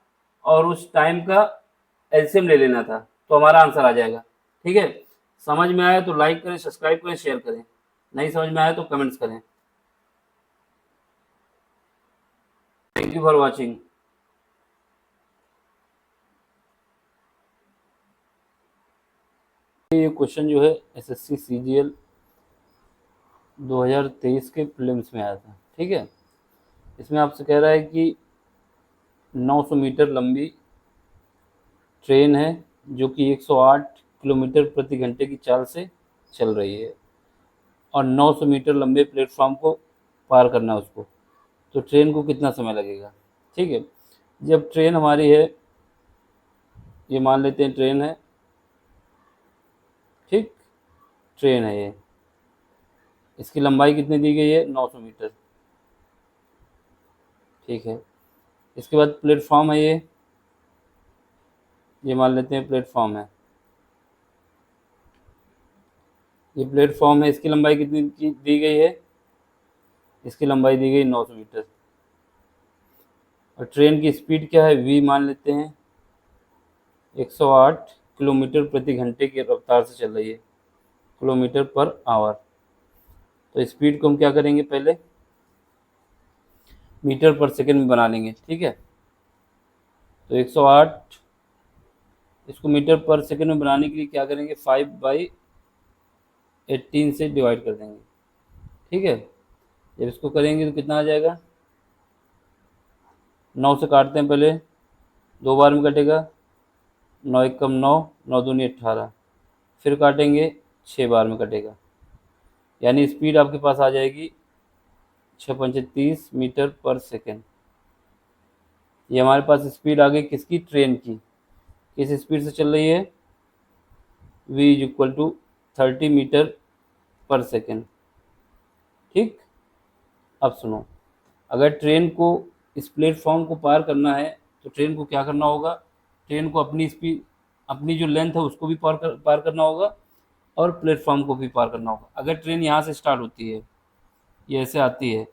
और उस टाइम का एलसीएम ले लेना था, तो हमारा आंसर आ जाएगा। ठीक है, समझ में आया तो लाइक करें, सब्सक्राइब करें, शेयर करें। नहीं समझ में आया तो कमेंट्स करें। Thank you for watching. ये क्वेश्चन जो है एसएससी सीजीएल 2023 के प्रीलिम्स में आया था। ठीक है, इसमें आपसे कह रहा है कि 900 मीटर लंबी ट्रेन है जो कि 108 किलोमीटर प्रति घंटे की चाल से चल रही है और 900 मीटर लंबे प्लेटफॉर्म को पार करना है उसको, तो ट्रेन को कितना समय लगेगा। ठीक है, जब ट्रेन हमारी है, ये मान लेते हैं ट्रेन है, ठीक, ट्रेन है ये, इसकी लंबाई कितनी दी गई है 900 मीटर। ठीक है, इसके बाद प्लेटफॉर्म है ये मान लेते हैं प्लेटफॉर्म है, ये प्लेटफॉर्म है, इसकी लंबाई कितनी की दी गई है, इसकी लंबाई दी गई 900 मीटर। और ट्रेन की स्पीड क्या है, वी मान लेते हैं, 108 किलोमीटर प्रति घंटे की रफ्तार से चल रही है, किलोमीटर पर आवर। तो स्पीड को हम क्या करेंगे, पहले मीटर पर सेकंड में बना लेंगे। ठीक है, तो 108 इसको मीटर पर सेकंड में बनाने के लिए क्या करेंगे, 5/18 से डिवाइड कर देंगे। ठीक है, जब इसको करेंगे तो कितना आ जाएगा, 9 से काटते हैं पहले, 2 बार में कटेगा, 9 एक कम 9, 9 दूनी 18, फिर काटेंगे 6 बार में कटेगा, यानी स्पीड आपके पास आ जाएगी 6×5 = 30 मीटर पर सेकेंड। ये हमारे पास स्पीड आ गई किसकी, ट्रेन की, किस स्पीड से चल रही है, v = 30 मीटर पर सेकेंड। ठीक, अब सुनो, अगर ट्रेन को इस प्लेटफॉर्म को पार करना है तो ट्रेन को क्या करना होगा, ट्रेन को अपनी स्पीड, अपनी जो लेंथ है उसको भी पार करना होगा और प्लेटफॉर्म को भी पार करना होगा। अगर ट्रेन यहाँ से स्टार्ट होती है, ये ऐसे आती है,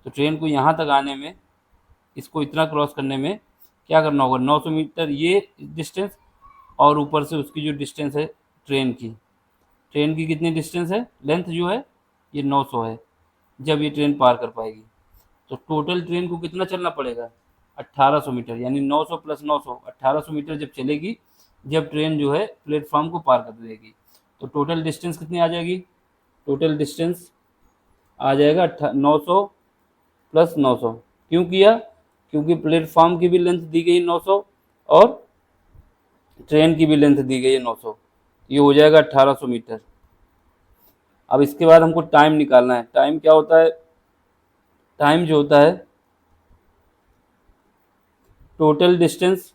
तो ट्रेन को यहाँ तक आने में, इसको इतना क्रॉस करने में क्या करना होगा, 900 मीटर ये डिस्टेंस और ऊपर से उसकी जो डिस्टेंस है ट्रेन की कितनी डिस्टेंस है, लेंथ जो है ये 900 है। जब ये ट्रेन पार कर पाएगी तो टोटल ट्रेन को कितना चलना पड़ेगा, 1800 मीटर, यानी 900 + 900 1800 मीटर जब चलेगी, जब ट्रेन जो है प्लेटफॉर्म को पार कर देगी। तो टोटल डिस्टेंस कितनी आ जाएगी, टोटल डिस्टेंस आ जाएगा 900 + 900। क्यों किया, क्योंकि प्लेटफॉर्म की भी लेंथ दी गई 900 और ट्रेन की भी लेंथ दी गई है 900, ये हो जाएगा 1800 मीटर। अब इसके बाद हमको टाइम निकालना है। टाइम क्या होता है, टाइम जो होता है total distance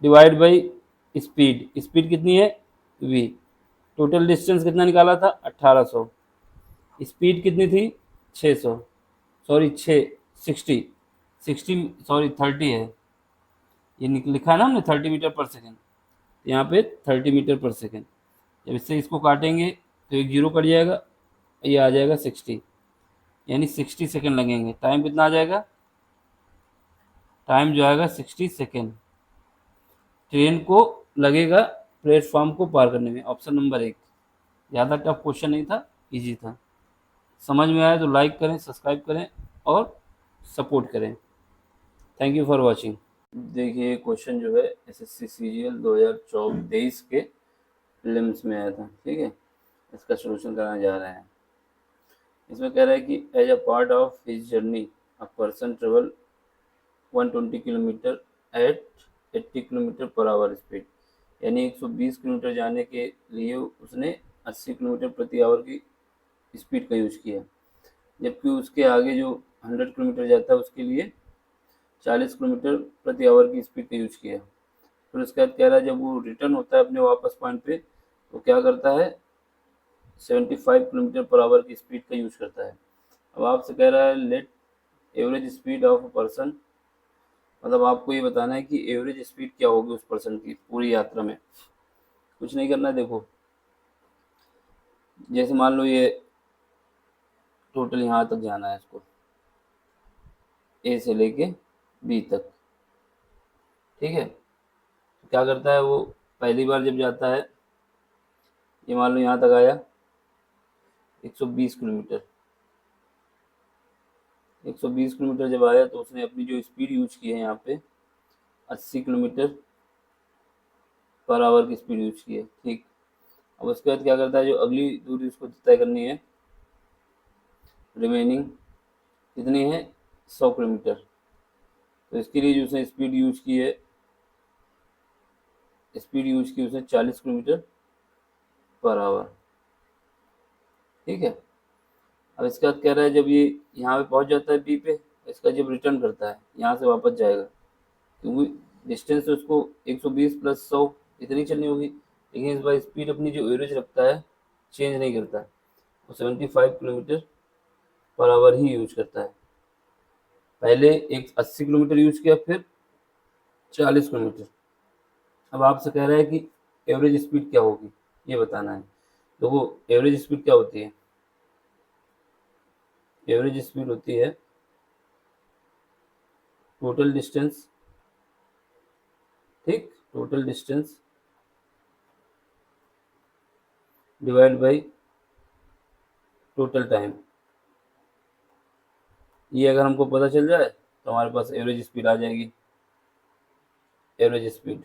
divide by speed, speed कितनी है v, टोटल डिस्टेंस कितना निकाला था 1800, स्पीड कितनी थी 600, सॉरी 60 30 है, ये लिखा है ना हमने 30 मीटर पर सेकेंड, यहाँ पे 30 मीटर पर सेकेंड। जब इससे इसको काटेंगे तो एक जीरो कट जाएगा, ये आ जाएगा 60, यानी 60 सेकेंड लगेंगे। टाइम कितना आ जाएगा, टाइम जो आएगा 60 सेकेंड ट्रेन को लगेगा प्लेटफॉर्म को पार करने में। ऑप्शन नंबर 1, ज़्यादा टफ क्वेश्चन नहीं था, इजी था। समझ में आया तो लाइक करें, सब्सक्राइब करें और सपोर्ट करें। Thank you for watching. देखिए क्वेश्चन जो है एसएससी सीजीएल 2023 के प्रीलिम्स में आया था, ठीक है। इसका सोल्यूशन कराने जा रहे हैं। इसमें कह रहा है कि as a part of his journey a person travel 120 kilometre at 80 kilometre per hour speed, यानी 120 किलोमीटर जाने के लिए उसने 80 किलोमीटर प्रति आवर की स्पीड का यूज किया, जबकि उसके आगे जो 100 किलोमीटर जाता है उसके लिए 40 किलोमीटर प्रति आवर की स्पीड का यूज किया। फिर उसके बाद कह रहा है जब वो रिटर्न होता है अपने वापस पॉइंट पे तो क्या करता है, 75 किलोमीटर पर आवर की स्पीड का यूज करता है। अब आपसे कह रहा है let average speed of a person, मतलब आपको ये बताना है कि एवरेज स्पीड क्या होगी उस पर्सन की पूरी यात्रा में। कुछ नहीं करना है, देखो जैसे मान लो ये टोटल यहाँ तक जाना है इसको, ए से लेके बी तक, ठीक है। तो क्या करता है वो, पहली बार जब जाता है, ये मान लो यहाँ तक आया 120 किलोमीटर, 120 किलोमीटर जब आया तो उसने अपनी जो स्पीड यूज की है यहाँ पे 80 किलोमीटर पर आवर की स्पीड यूज की है, ठीक। अब उसके बाद क्या करता है, जो अगली दूरी उसको तय करनी है, रिमेनिंग कितनी है 100 किलोमीटर, तो इसके लिए जो उसने स्पीड यूज की है, स्पीड यूज की उसने 40 किलोमीटर पर आवर, ठीक है। अब इसके बाद कह रहा है जब ये यहाँ पे पहुँच जाता है बी पे, इसका जब रिटर्न करता है यहाँ से वापस जाएगा, क्योंकि डिस्टेंस तो उसको 120 प्लस 100 इतनी चलनी होगी, लेकिन इस बार स्पीड अपनी जो एवरेज रखता है चेंज नहीं करता, वो 75 kilometre per our he use करता है। पहले एक 80 किलोमीटर यूज किया, फिर 40 किलोमीटर। अब आपसे कह रहा है कि एवरेज स्पीड क्या होगी ये बताना है। तो वो एवरेज स्पीड क्या होती है, एवरेज स्पीड होती है टोटल डिस्टेंस, ठीक, total distance divide by total time. ये अगर हमको पता चल जाए तो हमारे पास एवरेज स्पीड आ जाएगी, एवरेज स्पीड,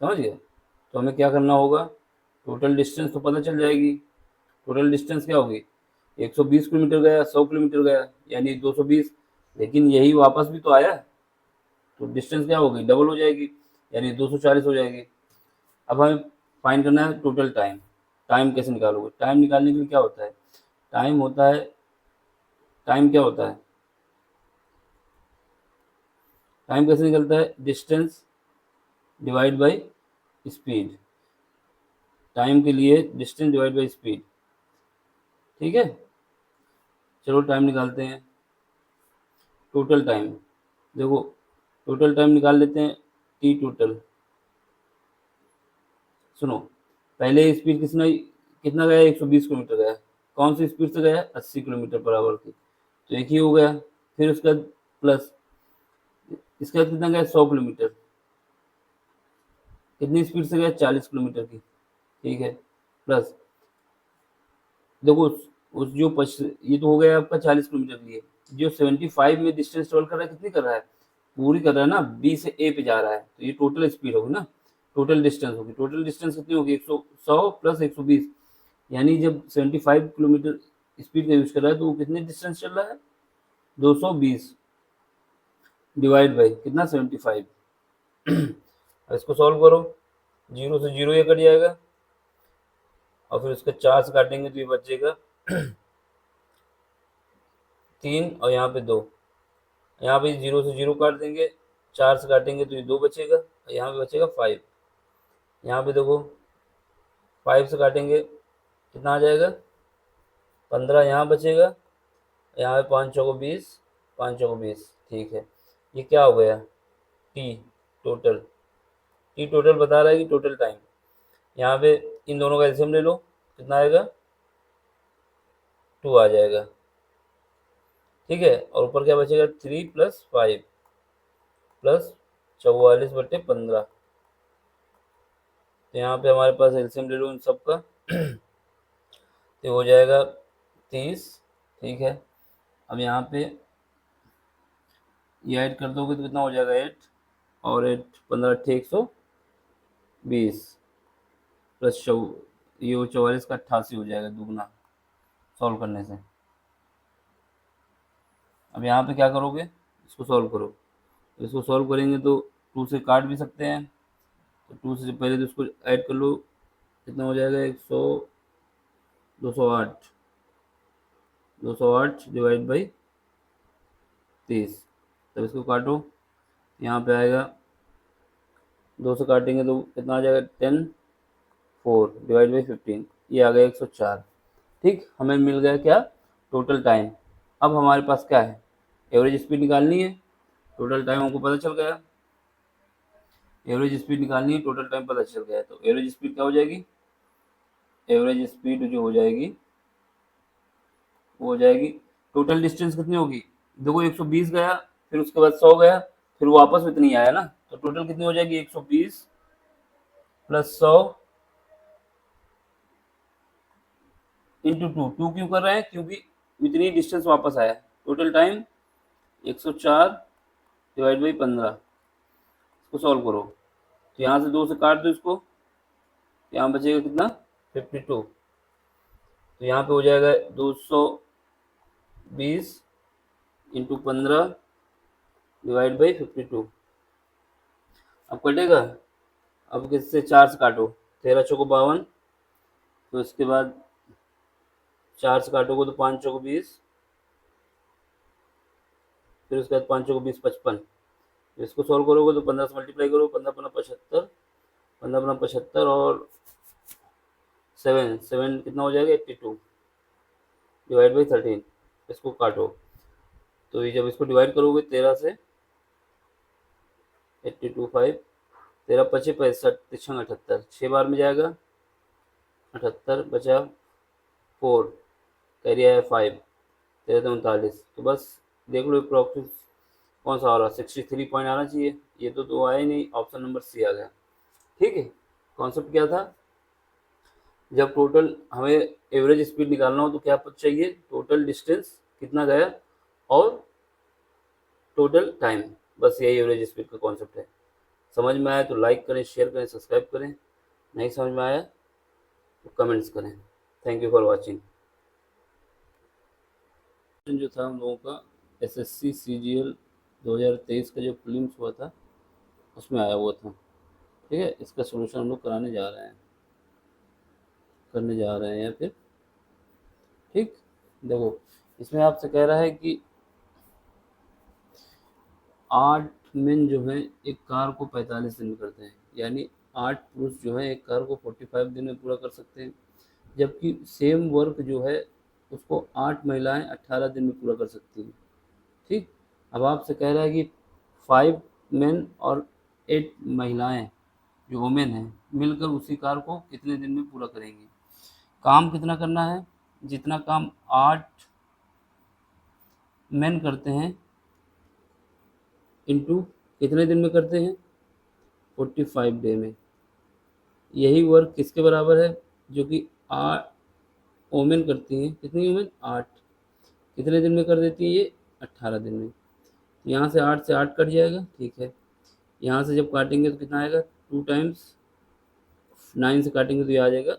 समझ गए। तो हमें क्या करना होगा, टोटल डिस्टेंस तो पता चल जाएगी, टोटल डिस्टेंस क्या होगी, 120 किलोमीटर गया, 100 किलोमीटर गया यानी 220, लेकिन यही वापस भी तो आया, तो डिस्टेंस क्या होगी, डबल हो जाएगी यानी 240 हो जाएगी। अब हमें फाइंड करना है टोटल टाइम। टाइम कैसे निकालोगे, टाइम निकालने के लिए क्या होता है, टाइम होता है, टाइम क्या होता है, टाइम कैसे निकलता है, distance divide by speed, time के लिए डिस्टेंस डिवाइड बाई स्पीड, ठीक है। चलो टाइम निकालते हैं, टोटल टाइम, देखो टोटल टाइम निकाल लेते हैं, टी टोटल, सुनो पहले स्पीड कितना गया, 120 किलोमीटर गया, कौन सी स्पीड से गया, 80 किलोमीटर पर आवर की, तो एक ही हो गया। फिर उसका प्लस इसका कितना गया, 100 किलोमीटर, कितनी स्पीड से गया, 40 किलोमीटर की, ठीक है। प्लस देखो उस जो ये तो हो गया आपका 40 किलोमीटर के लिए, जो 75 में डिस्टेंस ट्रेवल कर रहा है कितनी कर रहा है, पूरी कर रहा है ना, बी से ए पे जा रहा है, तो ये टोटल स्पीड होगी ना, टोटल डिस्टेंस होगी, टोटल डिस्टेंस कितनी होगी, 100 प्लस 120, यानी जब 75 किलोमीटर स्पीड का यूज कर रहा है तो वो कितने डिस्टेंस चल रहा है, 220 डिवाइड बाई कितना, 75। अब इसको सॉल्व करो, जीरो से जीरो ये कट जाएगा और फिर उसका 4 से काटेंगे तो ये बचेगा 3 और यहाँ पे 2, यहाँ पे जीरो से जीरो काट देंगे, 4 से काटेंगे तो ये 2 बचेगा और यहाँ पे बचेगा 5, यहाँ पे देखो 5 से काटेंगे कितना आ जाएगा, 15 यहाँ बचेगा, यहाँ पे 5 चौको 20, 5 चौको 20, ठीक है। ये क्या हो गया, टी टोटल, टी टोटल बता रहा है कि टोटल टाइम, यहाँ पे इन दोनों का एलसीएम ले लो, कितना आएगा, 2 आ जाएगा, ठीक है। और ऊपर क्या बचेगा, 3 प्लस 5 प्लस 44/15, तो यहाँ पे हमारे पास एलसीएम ले लो इन सब का, तो हो जाएगा 30, ठीक है। अब यहाँ पे ये ऐड कर दोगे तो कितना हो जाएगा 8, और 8 15 8 120 प्लस ये 44 का 88 हो जाएगा दुगना सॉल्व करने से। अब यहाँ पे क्या करोगे, इसको सॉल्व करो। तो इसको सॉल्व करेंगे तो 2 से काट भी सकते हैं, तो 2 से पहले तो इसको ऐड कर लो, कितना हो जाएगा 100 208 डिवाइड बाई 30। तब इसको काटो, यहाँ पे आएगा 2 से काटेंगे तो कितना आ जाएगा 10 4 डिवाइड बाई 15, ये आ गया 104। ठीक, हमें मिल गया क्या, टोटल टाइम। अब हमारे पास क्या है, एवरेज स्पीड निकालनी है। टोटल टाइम हमको पता चल गया, एवरेज स्पीड निकालनी है, टोटल टाइम पता चल गया है। तो एवरेज स्पीड क्या हो जाएगी, एवरेज स्पीड जो हो जाएगी वो हो जाएगी, टोटल डिस्टेंस कितनी होगी, देखो 120 गया, फिर उसके बाद 100 गया, फिर वापस में इतनी आया ना, तो टोटल कितनी हो जाएगी 120 प्लस 100 इंटू 2 क्यों कर रहे हैं, क्योंकि इतनी डिस्टेंस वापस आया। टोटल टाइम 104 डिवाइड बाई 15, इसको सॉल्व करो। तो यहाँ से 2 से काट दो इसको, यहाँ बचेगा कितना 52, तो यहाँ पे हो जाएगा 220 इंटू 15 डिवाइड बाई 52। अब कटेगा, अब किससे 4 से काटो, 13 चौको 52, तो इसके बाद 4 से काटोगे तो 5 चौको 20, फिर उसके बाद 5 चौको 20 55। इसको सॉल्व करोगे तो 15 से मल्टीप्लाई करो, 15 15 75, 15 15 75 और 7 7 कितना हो जाएगा 82 डिवाइड बाई 13। इसको काटो, तो ये जब इसको डिवाइड करोगे 13 से 82 5, 13 पचे 65 तिरछंग 78, 6 बार में जाएगा 78, बचा 4, कैरी आया 5, 13 39। तो बस देख लो अप्रॉक्सिमेट कौन सा आ रहा है, 63 पॉइंट आना चाहिए, ये तो आया ही नहीं, ऑप्शन नंबर सी आ गया। ठीक है, कॉन्सेप्ट क्या था, जब टोटल हमें एवरेज स्पीड निकालना हो तो क्या चाहिए, टोटल डिस्टेंस कितना गया और टोटल टाइम, बस यही एवरेज स्पीड का कॉन्सेप्ट है। समझ में आया तो लाइक करें, शेयर करें, सब्सक्राइब करें, नहीं समझ में आया तो कमेंट्स करें। Thank you for watching. जो था हम लोगों का एसएससी सीजीएल 2023 का जो प्रीलिम्स हुआ था उसमें आया हुआ था। ठीक है, इसका सलूशन हम लोग करने जा रहे हैं या फिर। ठीक, देखो इसमें आपसे कह रहा है कि 8 मेन जो है एक कार को 45 दिन में करते हैं, यानी 8 पुरुष जो है एक कार को 45 दिन में पूरा कर सकते हैं, जबकि सेम वर्क जो है उसको 8 महिलाएं 18 दिन में पूरा कर सकती हैं। ठीक, अब आपसे कह रहा है कि 5 मेन और 8 महिलाएं जो वोमेन हैं मिलकर उसी कार को कितने दिन में पूरा करेंगी। काम कितना करना है, जितना काम 8 मेन करते हैं इंटू कितने दिन में करते हैं 45 डे में, यही वर्क किसके बराबर है, जो कि 8 वोमेन करती हैं, कितनी वोमेन 8, कितने दिन में कर देती है ये 18 दिन में। यहाँ से 8 से 8 कट जाएगा, ठीक है। यहाँ से जब काटेंगे तो कितना आएगा 2 टाइम्स 9 से काटेंगे तो ये आ जाएगा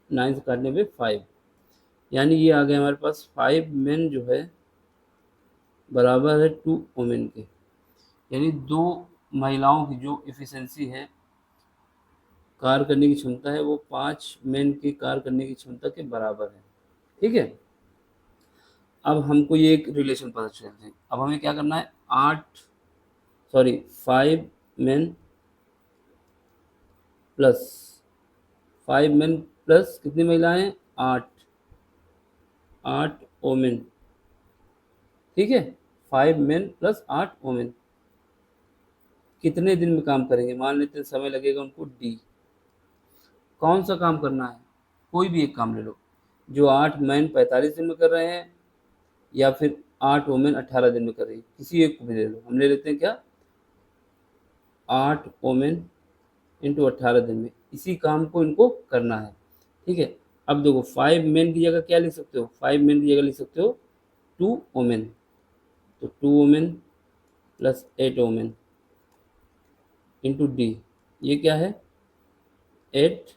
9 से काटने पे 5, यानी ये आ गया हमारे पास 5 मेन जो है बराबर है 2 वोमेन के, यानी 2 महिलाओं की जो इफ़िशेंसी है, कार्य करने की क्षमता है, वो 5 मेन की कार्य करने की क्षमता के बराबर है। ठीक है, अब हमको ये एक रिलेशन पता चलते हैं। अब हमें क्या करना है, 5 मेन प्लस 5 मेन प्लस कितनी महिलाएं हैं 8 वोमेन। ठीक है, 5 मेन प्लस 8 वोमेन कितने दिन में काम करेंगे, मान लेते हैं समय लगेगा उनको डी। कौन सा काम करना है, कोई भी एक काम ले लो, जो 8 मैन 45 दिन में कर रहे हैं या फिर 8 वोमेन 18 दिन में कर रही है, किसी एक को भी ले लो। हम ले लेते हैं क्या 8 वोमेन इंटू 18 दिन में, इसी काम को इनको करना है। ठीक है, अब देखो 5 मेन की जगह क्या लिख सकते हो, 5 मेन की जगह लिख सकते हो 2 वोमेन, तो 2 women plus 8 women into D, ये क्या है 8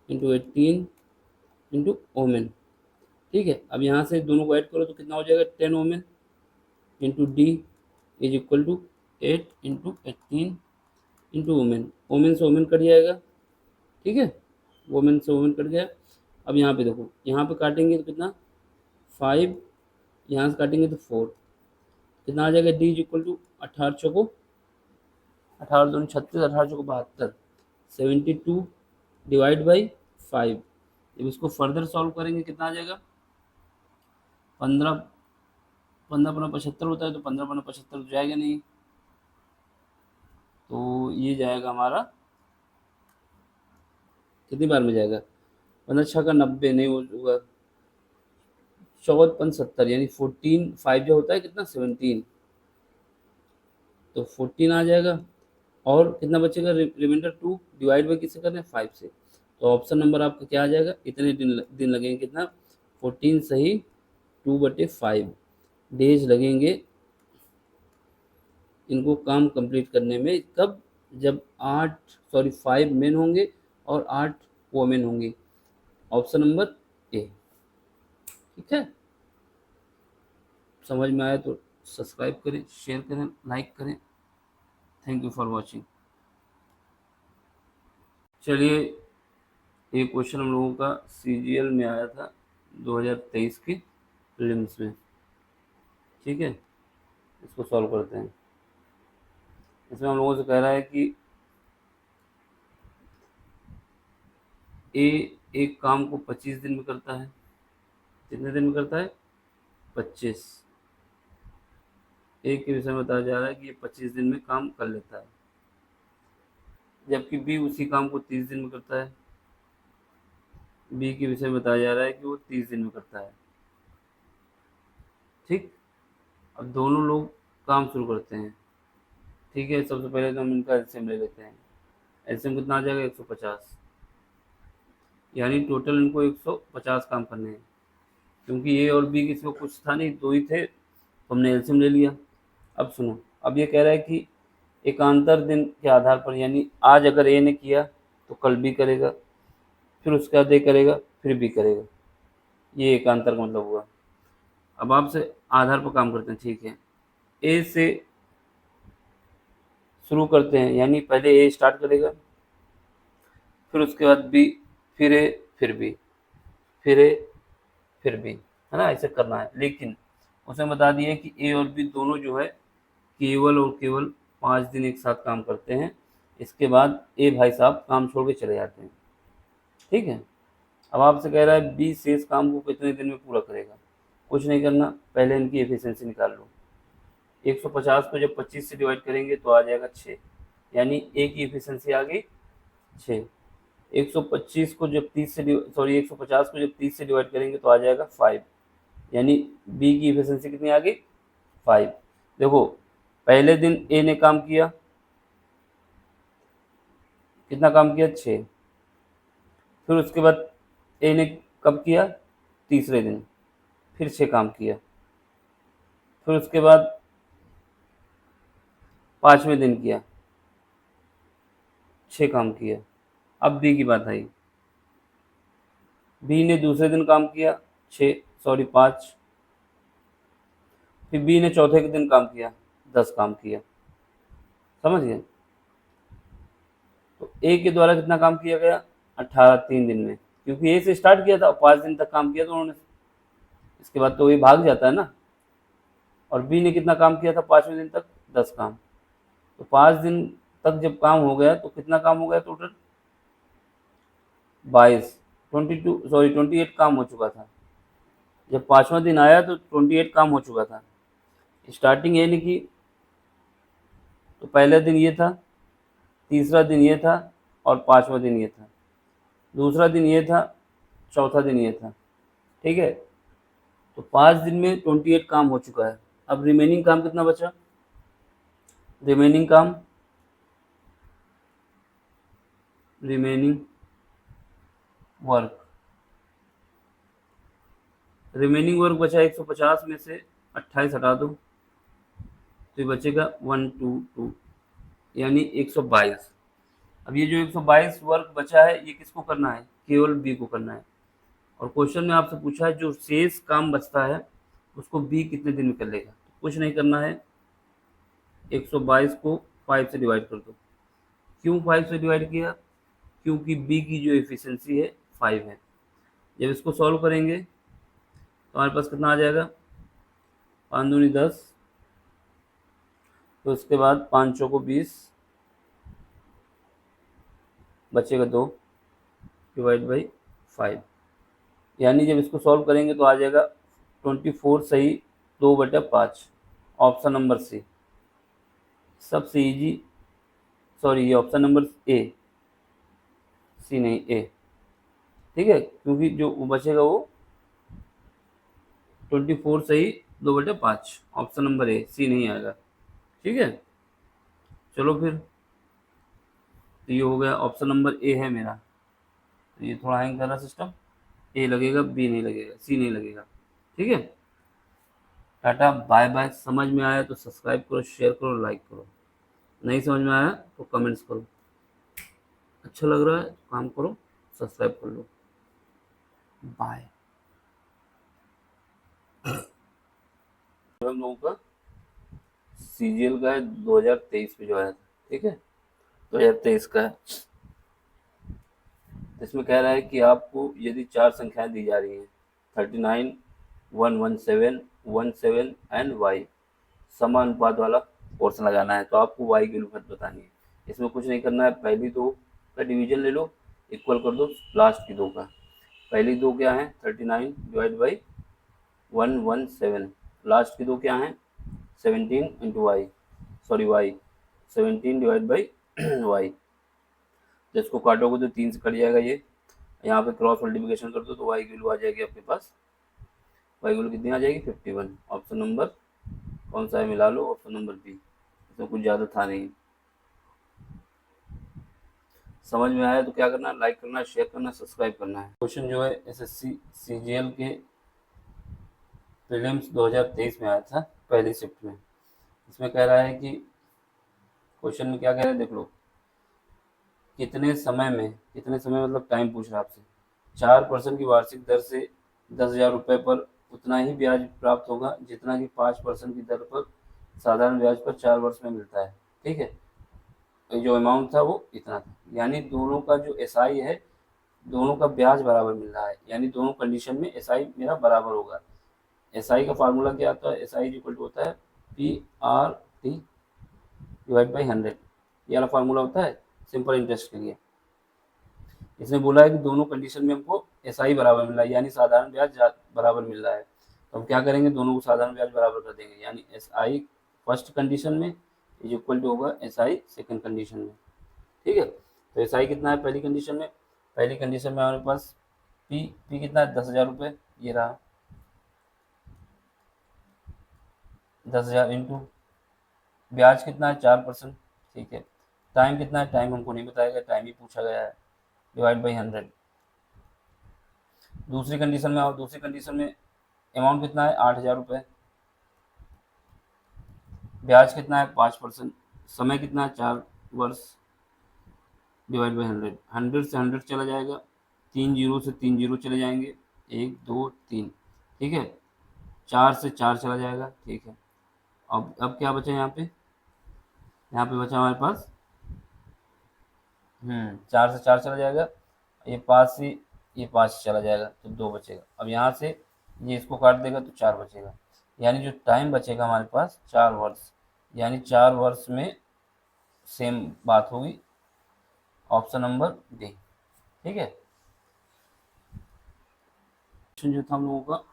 इंटू 18 इंटू वोमेन। ठीक है, अब यहाँ से दोनों को ऐड करो तो कितना हो जाएगा 10 women into D is equal to 8 into 18 into women, women से वोमेन कट जाएगा। ठीक है, वोमेन से वोमेन कट गया। अब यहाँ पे देखो, यहाँ पे काटेंगे तो कितना 5, यहाँ से काटेंगे तो 4, कितना आ जाएगा डी इज इक्वल टू 18 चौको 18 दूनी 36, 18 चौको 72, 72 डिवाइड बाई 5। जब इसको फर्दर सॉल्व करेंगे कितना आ जाएगा 15, 15 पंद्रह 75 होता है, तो 15 पंद्रह 75 तो जाएगा नहीं, तो ये जाएगा हमारा कितनी बार में जाएगा 15 छः का 90 नहीं होगा, 14 70 यानी 14, 5 जो होता है कितना 17, तो 14 आ जाएगा। और कितना बचेगा रिमाइंडर 2 डिवाइड बाई किससे करना है 5 से, तो ऑप्शन नंबर आपका क्या आ जाएगा, इतने दिन लगेंगे कितना 14 सही 2/5 डेज लगेंगे इनको काम कंप्लीट करने में। कब, जब 5 मेन होंगे और 8 वोमेन होंगी, ऑप्शन नंबर ए। ठीक है, समझ में आया तो सब्सक्राइब करें, शेयर करें, लाइक करें। Thank you for watching. चलिए, एक क्वेश्चन हम लोगों का सीजीएल में आया था 2023 की प्रीलिम्स में। ठीक है, इसको सॉल्व करते हैं। इसमें हम लोगों से कह रहा है कि ए एक काम को 25 दिन में करता है, कितने दिन में करता है 25। ए के विषय में बताया जा रहा है कि ये 25 दिन में काम कर लेता है, जबकि बी उसी काम को 30 दिन में करता है। बी के विषय में बताया जा रहा है कि वो 30 दिन में करता है। ठीक, अब दोनों लोग काम शुरू करते हैं। ठीक है, सबसे पहले तो हम इनका एलसीएम ले लेते हैं। एलसीएम कितना आ जाएगा 150, यानी टोटल इनको 150 काम करने हैं। क्योंकि ए और बी किसी को कुछ था नहीं, दो ही थे, तो हमने एलसीएम ले लिया। अब सुनो, अब ये कह रहा है कि एकांतर दिन के आधार पर, यानी आज अगर ए ने किया तो कल बी करेगा, फिर उसके बाद ए करेगा, फिर बी करेगा, ये एकांतर का मतलब हुआ। अब आपसे आधार पर काम करते हैं। ठीक है, ए से शुरू करते हैं, यानी पहले ए स्टार्ट करेगा, फिर उसके बाद बी, फिर ए, फिर बी, फिर ए, फिर बी, है ना, ऐसे करना है। लेकिन उसने बता दिया कि ए और बी दोनों जो है केवल और केवल 5 दिन एक साथ काम करते हैं, इसके बाद ए भाई साहब काम छोड़ के चले जाते हैं। ठीक है, अब आपसे कह रहा है बी शेष काम को कितने दिन में पूरा करेगा। कुछ नहीं करना, पहले इनकी एफिशिएंसी निकाल लो। 150 को जब 25 से डिवाइड करेंगे तो आ जाएगा 6, यानी ए की एफिशिएंसी आ गई 6। 125 को जब 30 से 150 को जब 30 से डिवाइड करेंगे तो आ जाएगा 5, यानी बी की एफिशिएंसी कितनी आ गई 5। देखो, पहले दिन ए ने काम किया, कितना काम किया 6, फिर उसके बाद ए ने कब किया तीसरे दिन, फिर 6 काम किया, फिर उसके बाद 5वें दिन किया 6 काम किया। अब बी की बात आई, बी ने दूसरे दिन काम किया 5, फिर बी ने चौथे के दिन काम किया 10 काम किया। समझ गए, तो ए के द्वारा कितना काम किया गया 18 3 दिन में, क्योंकि ए से स्टार्ट किया था और 5 दिन तक काम किया था उन्होंने, इसके बाद तो ये भाग जाता है ना। और बी ने कितना काम किया था 5वें दिन तक 10 काम, तो 5 दिन तक जब काम हो गया तो कितना काम हो गया टोटल 28 काम हो चुका था। जब 5वां दिन आया तो 28 काम हो चुका था। स्टार्टिंग ए ने की, तो पहला दिन ये था, तीसरा दिन ये था और 5वां दिन ये था, दूसरा दिन ये था, चौथा दिन ये था। ठीक है, तो 5 दिन में 28 काम हो चुका है। अब रिमेनिंग काम कितना बचा, रिमेनिंग वर्क रिमेनिंग वर्क बचा 150 में से 28 हटा दो तो ये बचेगा 122 यानी 122। अब ये जो 122 वर्क बचा है ये किसको करना है, केवल बी को करना है। और क्वेश्चन में आपसे पूछा है जो शेष काम बचता है उसको बी कितने दिन में कर लेगा। तो कुछ नहीं करना है, 122 को 5 से डिवाइड कर दो। क्यों 5 से डिवाइड किया, क्योंकि बी की जो एफिशिएंसी है 5 है। जब इसको सॉल्व करेंगे तो हमारे पास कितना आ जाएगा, 5 दूनी 10, तो उसके बाद 5 चौको 20, बचेगा 2 डिवाइड बाई 5, यानी जब इसको सॉल्व करेंगे तो आ जाएगा 24 सही 2/5। ऑप्शन नंबर सी सबसे इजी, सॉरी ये ऑप्शन नंबर ए, सी नहीं ए, ठीक है, क्योंकि जो बचेगा वो 24 सही 2/5, ऑप्शन नंबर ए, सी नहीं आएगा। ठीक है, चलो फिर, तो ये हो गया ऑप्शन नंबर ए है मेरा। तो ये थोड़ा हैंग कर रहा सिस्टम, ए लगेगा बी नहीं लगेगा, सी नहीं लगेगा। ठीक है, टाटा बाय बाय। समझ में आया तो सब्सक्राइब करो, शेयर करो, लाइक करो। नहीं समझ में आया तो कमेंट्स करो। अच्छा लग रहा है तो काम करो, सब्सक्राइब कर लो। बाय। हम लोगों का सीजीएल का है 2023 में जो आया था, ठीक है, 2023 का है। इसमें कह रहा है कि आपको यदि 4 संख्याएं दी जा रही हैं 39, 117, 17 एंड वाई, समानुपात वाला पोर्शन लगाना है, तो आपको वाई की उल्फत बतानी है। इसमें कुछ नहीं करना है, पहली दो का डिवीजन ले लो, इक्वल कर दो लास्ट की दो का। पहली दो क्या है 39 डिवाइड बाई 117, लास्ट की दो क्या है 17 into Y, sorry Y 17 divide by Y. जिसको काटोगे तो 3 से कट जाएगा, ये यहाँ पे क्रॉस मल्टीप्लिकेशन कर दो तो वाई की वैल्यू आ जाएगी आपके पास, वाई की वैल्यू कितनी आ जाएगी 51। ऑप्शन नंबर कौन सा है मिला लो, ऑप्शन नंबर बी, इसमें कुछ ज़्यादा था नहीं। समझ में आया तो क्या करना है, लाइक करना है, शेयर करना है, सब्सक्राइब करना है। क्वेश्चन जो है एसएससी सीजीएल के प्रीलिम्स 2023 में आया था पहली शिफ्ट में। इसमें कह रहा है कि क्वेश्चन में क्या कह रहा है देख लो, कितने समय मतलब टाइम पूछ रहा है आपसे, 4% की वार्षिक दर से 10,000 रुपये पर उतना ही ब्याज प्राप्त होगा जितना कि 5% की दर पर साधारण ब्याज पर 4 वर्ष में मिलता है। ठीक है, जो अमाउंट था वो इतना था, यानी दोनों का जो एसआई है दोनों का ब्याज बराबर मिल रहा है, यानी दोनों कंडीशन में एसआई मेरा बराबर होगा। एसआई का फार्मूला क्या आता है, एसआई इक्वल टू होता है PRT डिवाइड बाई 100, ये वाला फार्मूला होता है सिंपल इंटरेस्ट के लिए। इसने बोला है कि दोनों कंडीशन में हमको एसआई बराबर मिल रहा है, यानी साधारण ब्याज बराबर मिल रहा है, तो हम क्या करेंगे दोनों को साधारण ब्याज बराबर कर देंगे, यानी एसआई फर्स्ट कंडीशन में इज इक्वल टू होगा एसआई सेकंड कंडीशन में। ठीक है, तो एसआई कितना है पहली कंडीशन में, पहली कंडीशन में हमारे पास पी कितना है 10,000 रुपये, ये रहा 10,000 इंटू ब्याज कितना है 4%। ठीक है, टाइम कितना है, टाइम हमको नहीं बताया गया, टाइम ही पूछा गया है, डिवाइड बाई 100। दूसरी कंडीशन में और दूसरी कंडीशन में अमाउंट कितना है 8,000 रुपये, ब्याज कितना है 5%, समय कितना है 4 वर्ष, डिवाइड बाई 100। 100 से 100 चला जाएगा, 3 जीरो से 3 जीरो चले जाएंगे, 1 2 3। ठीक है, 4 से 4 चला जाएगा। ठीक है, अब क्या बचा यहाँ पे, यहाँ पे बचा हमारे पास 4 से 4 चला जाएगा, ये 5 से ये 5 चला जाएगा तो 2 बचेगा। अब यहाँ से ये इसको काट देगा तो 4 बचेगा, यानी जो टाइम बचेगा हमारे पास 4 वर्ष, यानी 4 वर्ष में सेम बात होगी, ऑप्शन नंबर डी। ठीक है, जो था हम लोगों का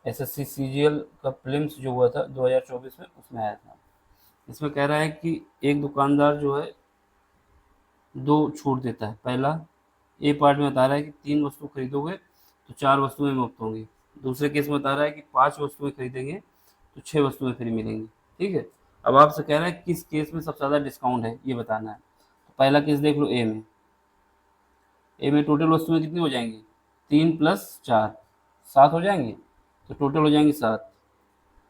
एसएससी सीजीएल का प्रीलिम्स जो हुआ था 2024 में उसमें आया था। इसमें कह रहा है कि एक दुकानदार जो है 2 छूट देता है। पहला ए पार्ट में बता रहा है कि 3 वस्तु खरीदोगे तो 4 वस्तुएं मुफ्त होंगी। दूसरे केस में बता रहा है कि 5 वस्तुएं खरीदेंगे तो 6 वस्तुएं फ्री मिलेंगी। ठीक है, अब आपसे कह रहा है किस केस में सबसे ज़्यादा डिस्काउंट है ये बताना है। तो पहला केस देख लो, ए में टोटल वस्तुएं कितनी हो जाएंगी 3 + 4 7 हो जाएंगे, तो टोटल हो जाएंगे 7।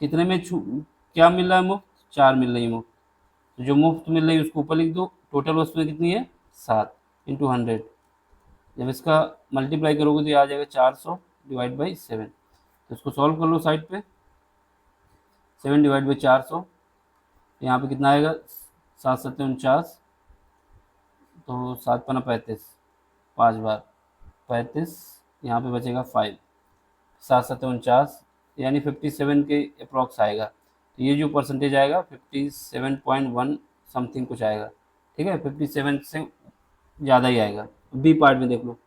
कितने में क्या मिल रहा है मुफ्त? 4 मिल रही है मुफ्त। तो जो मुफ्त मिल रही है उसको ऊपर लिख दो, टोटल उसमें कितनी है? 7 इंटू 100। जब इसका मल्टीप्लाई करोगे तो ये आ जाएगा 400 डिवाइड बाई 7। तो इसको सॉल्व कर लो साइड पे। 7 डिवाइड बाई 400, यहाँ पे कितना आएगा? 7 7 49, तो 7 पना 35, 5 बार 35, यहाँ पे बचेगा 5, 7 7 49, यानी 57 के अप्रॉक्स आएगा। तो ये जो परसेंटेज आएगा 57.1 समथिंग कुछ आएगा। ठीक है, 57 से ज़्यादा ही आएगा। बी पार्ट में देख लो,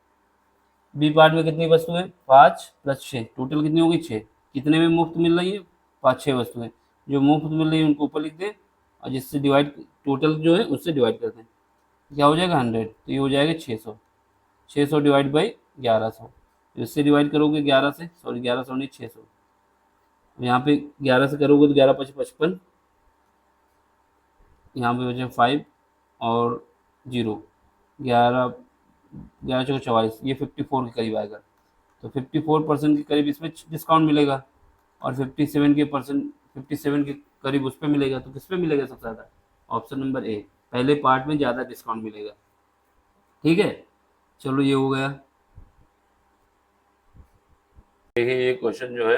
बी पार्ट में कितनी वस्तुएं? 5 + 6, टोटल कितनी होगी? 6। कितने में मुफ्त मिल रही है? 5-6 वस्तुएं। जो मुफ्त मिल रही है उनको ऊपर लिख दें, और जिससे डिवाइड, टोटल जो है उससे डिवाइड कर दें। क्या हो जाएगा? 100। तो ये हो जाएगा 600। 600 डिवाइड बाई 1100, इससे डिवाइड करोगे 11 से, सॉरी 1100 नहीं 600। यहाँ पे 11 से करोगे तो 11 × 5 = 55, यहाँ पे बचे 5 और 0, 11 11 चौके 44, ये 54 के करीब आएगा। तो 54% के करीब इसमें डिस्काउंट मिलेगा, और 57 के करीब उस पर मिलेगा। तो किस पे मिलेगा सबसे ज़्यादा? ऑप्शन नंबर ए, पहले पार्ट में ज़्यादा डिस्काउंट मिलेगा। ठीक है, चलो ये हो गया। देखिए ये क्वेश्चन जो है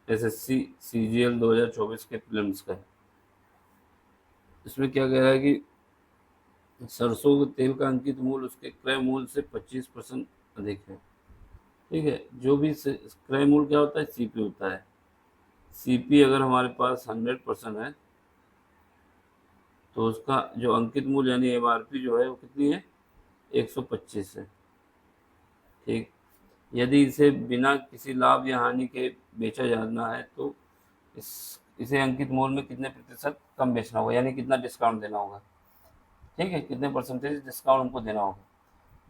एसएससी सीजीएल 2024 के प्रीलिम्स का है। इसमें क्या कह रहा है कि सरसों के तेल का अंकित मूल्य उसके क्रय मूल्य से 25% अधिक है। ठीक है, जो भी क्रय मूल्य क्या होता है? सीपी होता है। सीपी अगर हमारे पास 100% है तो उसका जो अंकित मूल्य यानी एमआरपी जो है वो कितनी है? 125 है। ठीक, यदि इसे बिना किसी लाभ या हानि के बेचा जाना है तो इसे अंकित मूल्य में कितने प्रतिशत कम बेचना होगा, यानी कितना डिस्काउंट देना होगा। ठीक है, कितने परसेंटेज डिस्काउंट हमको देना होगा।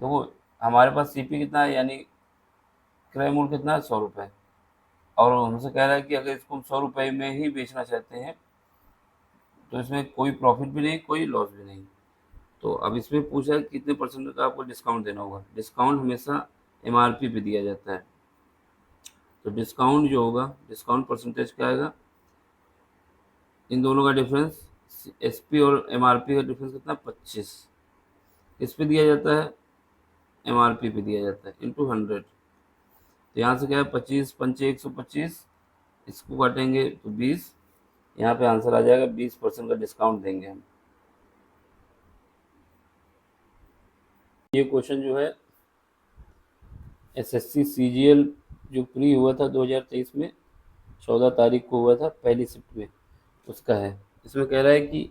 देखो हमारे पास सीपी कितना है, यानी क्रय मूल्य कितना है? 100 रुपये, और हमसे कह रहा है कि अगर इसको हम 100 रुपये में ही बेचना चाहते हैं तो इसमें कोई प्रॉफिट भी नहीं, कोई लॉस भी नहीं। तो अब इसमें पूछा है कितने परसेंट का आपको डिस्काउंट देना होगा। डिस्काउंट हमेशा एमआरपी पे दिया जाता है। तो डिस्काउंट जो होगा, डिस्काउंट परसेंटेज क्या आएगा? इन दोनों का डिफरेंस, एसपी और एमआरपी का डिफरेंस कितना? 25। किस पे दिया जाता है? एमआरपी पे दिया जाता है, इंटू 100। तो यहाँ से क्या है? 25 पंचे 125, इसको काटेंगे तो 20। यहाँ पे आंसर आ जाएगा 20% का डिस्काउंट देंगे हम। ये क्वेश्चन जो है एसएससी सीजीएल जो प्री हुआ था 2023 में, 14 तारीख को हुआ था पहली शिफ्ट में, उसका है। इसमें कह रहा है कि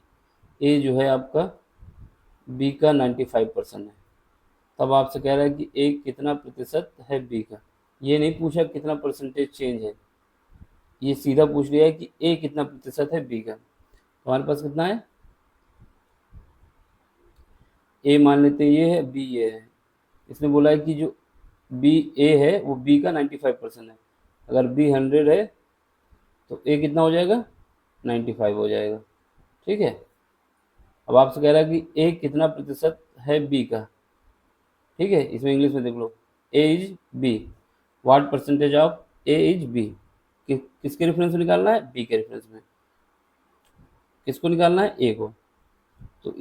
ए जो है आपका बी का 95% है। तब आपसे कह रहा है कि ए कितना प्रतिशत है बी का। ये नहीं पूछा कितना परसेंटेज चेंज है, ये सीधा पूछ लिया है कि ए कितना प्रतिशत है बी का। तो हमारे पास कितना है? ए मान लेते हैं ये है, बी ये है। इसने बोला है कि जो बी ए है वो बी का 95% है। अगर बी 100 है तो ए कितना हो जाएगा? 95 हो जाएगा। ठीक है, अब आपसे कह रहा है कि ए कितना प्रतिशत है बी का। ठीक है, इसमें इंग्लिश में देख लो, A is B, what percentage of A is B. किसके रेफरेंस में निकालना है? बी के रेफरेंस में। किसको निकालना है? ए को। तो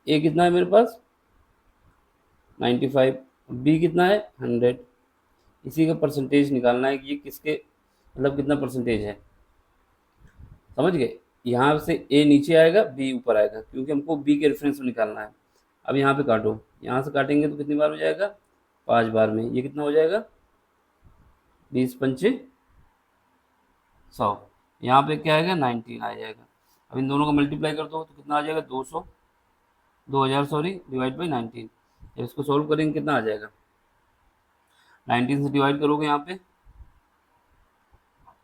ए कितना है मेरे पास? 95। बी कितना है? 100। इसी का परसेंटेज निकालना है कि ये किसके, मतलब कितना परसेंटेज है। समझ गए? यहाँ से ए नीचे आएगा, बी ऊपर आएगा, क्योंकि हमको बी के रेफरेंस में निकालना है। अब यहाँ पे काटो, यहाँ से काटेंगे तो कितनी बार हो जाएगा? 5 बार में। ये कितना हो जाएगा? 20 पंचे 100। यहाँ पे क्या आएगा? 19 आ जाएगा। अब इन दोनों का मल्टीप्लाई कर दो तो कितना आ जाएगा? 2000 सॉरी, डिवाइड बाई 19। जब इसको सोल्व करेंगे कितना आ जाएगा? 19 से डिवाइड करोगे यहाँ पे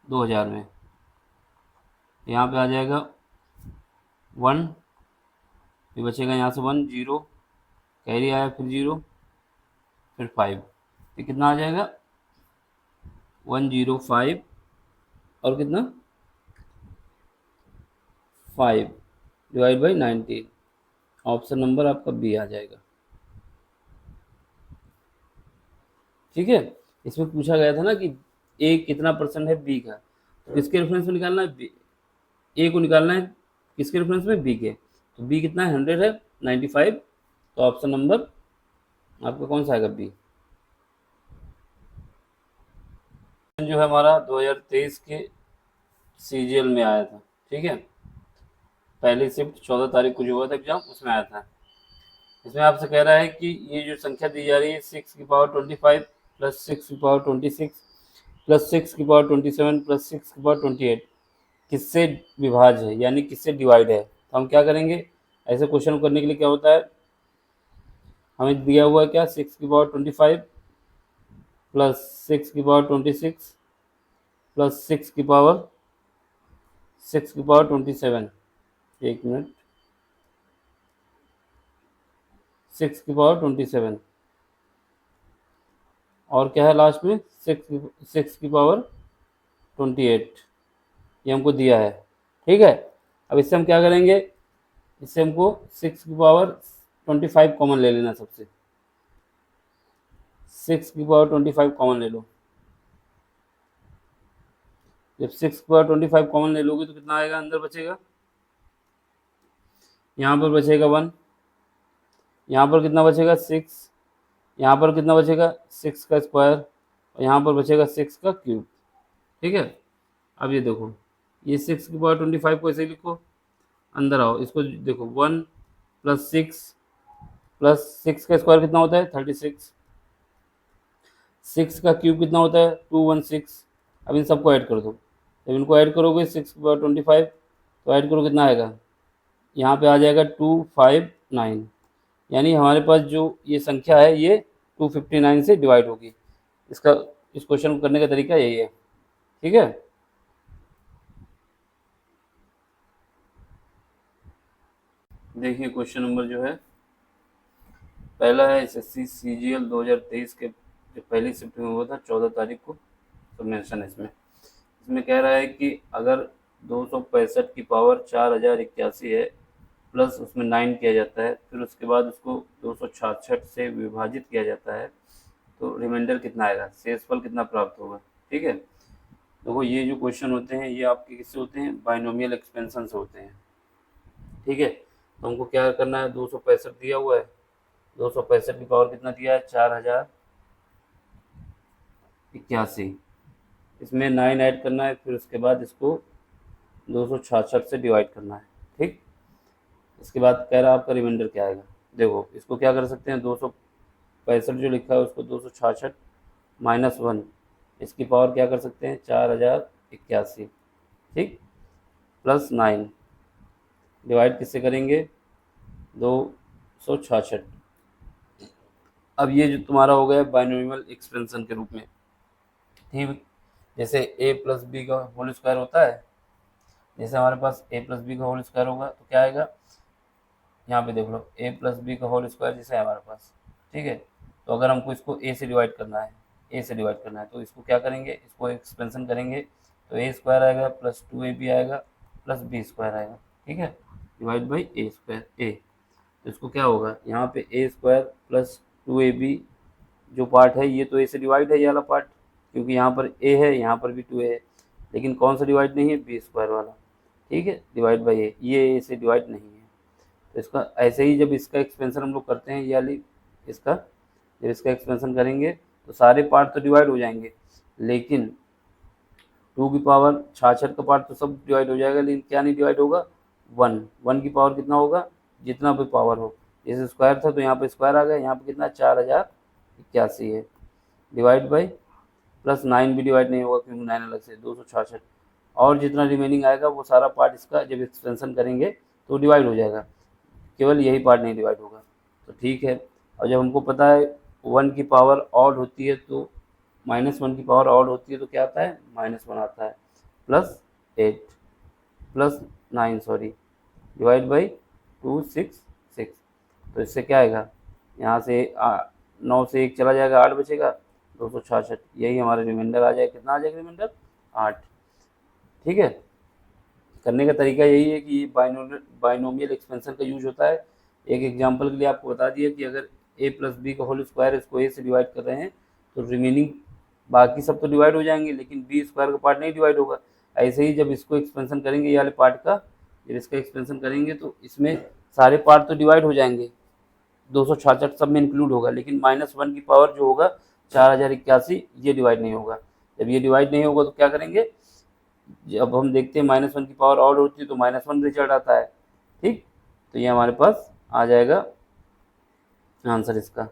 2000 में, यहाँ पे आ जाएगा 1, फिर बचेगा यहाँ से 1 0, कैरी आया, फिर 0, फिर 5। तो कितना आ जाएगा? 105, और कितना? 5 डिवाइड बाई 19। ऑप्शन नंबर आपका बी आ जाएगा। ठीक है। इसमें पूछा गया था ना कि ए कितना परसेंट है बी का, तो किसके रेफरेंस में निकालना है, ए को निकालना है किसके रेफरेंस में, बी के। तो बी कितना है, 100 है, 95। तो ऑप्शन नंबर आपका कौन सा आएगा, बी। जो है हमारा 2023 के सीजीएल में आया था, ठीक है। पहली शिफ्ट 14 तारीख को जो हुआ था एग्जाम, उसमें आया था। इसमें आपसे कह रहा है कि ये जो संख्या दी जा रही है 6 की पावर 25 प्लस 6 की पावर 26 प्लस 6 की पावर 27 प्लस 6 की पावर 28 किससे विभाज्य है, यानी किससे डिवाइड है। तो हम क्या करेंगे, ऐसे क्वेश्चन करने के लिए क्या होता है, हमें दिया हुआ है क्या, 6 की पावर 25 प्लस 6 की पावर 26 प्लस 6 की पावर 27। एक मिनट, 6 की पावर 27 और क्या है लास्ट में, 6 की पावर 28, ये हमको दिया है, ठीक है। अब इससे हम क्या करेंगे, इससे हमको 6 की पावर 25 कॉमन ले लेना, सबसे 6 की पावर 25 कॉमन ले लो। जब 6 की पावर 25 कॉमन ले लोगे तो कितना आएगा, अंदर बचेगा, यहाँ पर बचेगा 1, यहाँ पर कितना बचेगा 6, यहाँ पर कितना बचेगा 6 का स्क्वायर, और यहाँ पर बचेगा 6 का क्यूब, ठीक है। अब ये देखो, ये 6 की पावर 25 को ऐसे लिखो, अंदर आओ, इसको देखो, 1 प्लस 6 का स्क्वायर कितना होता है 36, 6 का क्यूब कितना होता है 216। अब इन सबको ऐड कर दो, जब इनको ऐड करोगे 6 की पावर 25 तो ऐड करो कितना आएगा, यहाँ पे आ जाएगा 259, यानी हमारे पास जो ये संख्या है ये 259 से डिवाइड होगी। इसका, इस क्वेश्चन को करने का तरीका यही है, ठीक है। देखिए क्वेश्चन नंबर जो है पहला है, एसएससी सीजीएल 2023 के जो पहली शिफ्ट में हुआ था 14 तारीख को, तो मेंशन है इसमें। इसमें कह रहा है कि अगर 265 की पावर 4081 है प्लस उसमें 9 किया जाता है, फिर उसके बाद उसको 266 से विभाजित किया जाता है, तो रिमाइंडर कितना आएगा, शेषफल कितना प्राप्त होगा, ठीक है। देखो ये जो क्वेश्चन होते हैं ये आपके किससे होते हैं, बाइनोमियल एक्सपेंशन से होते हैं, ठीक है। तो हमको क्या करना है, 265 दिया हुआ है, 265 की पावर कितना दिया है 4081, इसमें 9 ऐड करना है, फिर उसके बाद इसको 266 से डिवाइड करना है, ठीक। इसके बाद कह रहा है आपका रिमाइंडर क्या आएगा। देखो इसको क्या कर सकते हैं, 265 जो लिखा है उसको 266 माइनस 1, इसकी पावर क्या कर सकते हैं 4081, ठीक, प्लस 9, डिवाइड किससे करेंगे 266। अब ये जो तुम्हारा हो गया बाइनोमियल एक्सपेंशन के रूप में, ठीक। जैसे a प्लस बी का होल स्क्वायर होता है, जैसे हमारे पास a प्लस बी का होल स्क्वायर होगा तो क्या आएगा, यहाँ पे देख लो a प्लस बी का होल स्क्वायर जैसे है हमारे पास, ठीक है। तो अगर हमको इसको a से डिवाइड करना है, तो इसको क्या करेंगे, इसको एक्सपेंशन करेंगे, तो a स्क्वायर आएगा प्लस 2ab आएगा प्लस b स्क्वायर आएगा, ठीक है, divide by a square a। तो इसको क्या होगा, यहाँ पे a स्क्वायर प्लस 2ab जो पार्ट है ये तो a से डिवाइड है, ये वाला पार्ट, क्योंकि यहाँ पर a है, यहाँ पर भी 2a है, लेकिन कौन सा डिवाइड नहीं है, b स्क्वायर वाला, ठीक है, डिवाइड बाई a, ये a से डिवाइड नहीं है। तो इसका ऐसे ही जब इसका एक्सपेंशन हम लोग करते हैं, ये वाली इसका, जब इसका एक्सपेंशन करेंगे तो सारे पार्ट तो डिवाइड हो जाएंगे, लेकिन 2 की पावर 66 का पार्ट तो सब डिवाइड हो जाएगा, लेकिन क्या नहीं डिवाइड होगा, 1 की पावर कितना होगा, जितना भी पावर हो, जैसे स्क्वायर था तो यहाँ पे स्क्वायर आ गया, यहाँ पे कितना 4081 है, डिवाइड बाई प्लस 9 भी डिवाइड नहीं होगा क्योंकि 9 अलग से, 266, और जितना रिमेनिंग आएगा वो सारा पार्ट इसका जब एक्सपेंशन करेंगे तो डिवाइड हो जाएगा, केवल यही पार्ट नहीं डिवाइड होगा, तो ठीक है। और जब हमको पता है 1 की पावर ऑड होती है तो -1 की पावर ऑड होती है तो क्या आता है, -1 आता है, plus 8 plus 9 sorry, divide by 266। तो इससे क्या आएगा, यहाँ से 9 से 1 चला जाएगा, 8 बचेगा, 266, यही हमारा रिमाइंडर आ जाएगा, कितना आ जाएगा रिमाइंडर 8, ठीक है। करने का तरीका यही है कि बाइनोमियल एक्सपेंशन का यूज होता है। एक एग्जांपल के लिए आपको बता दिया कि अगर a प्लस बी का होल स्क्वायर, इसको a से डिवाइड कर रहे हैं तो रिमेनिंग बाकी सब तो डिवाइड हो जाएंगे, लेकिन बी स्क्वायर का पार्ट नहीं डिवाइड होगा। ऐसे ही जब इसको एक्सपेंशन करेंगे ये वाले पार्ट का, जब इसका एक्सपेंशन करेंगे तो इसमें सारे पार्ट तो डिवाइड हो जाएंगे, 266 सब में इंक्लूड होगा, लेकिन -1 की पावर जो होगा 4081 ये डिवाइड नहीं होगा। जब ये डिवाइड नहीं होगा तो क्या करेंगे, जब हम देखते हैं -1 की पावर ऑड होती है तो -1 रिजल्ट आता है। ठीक, तो ये हमारे पास आ जाएगा आंसर इसका।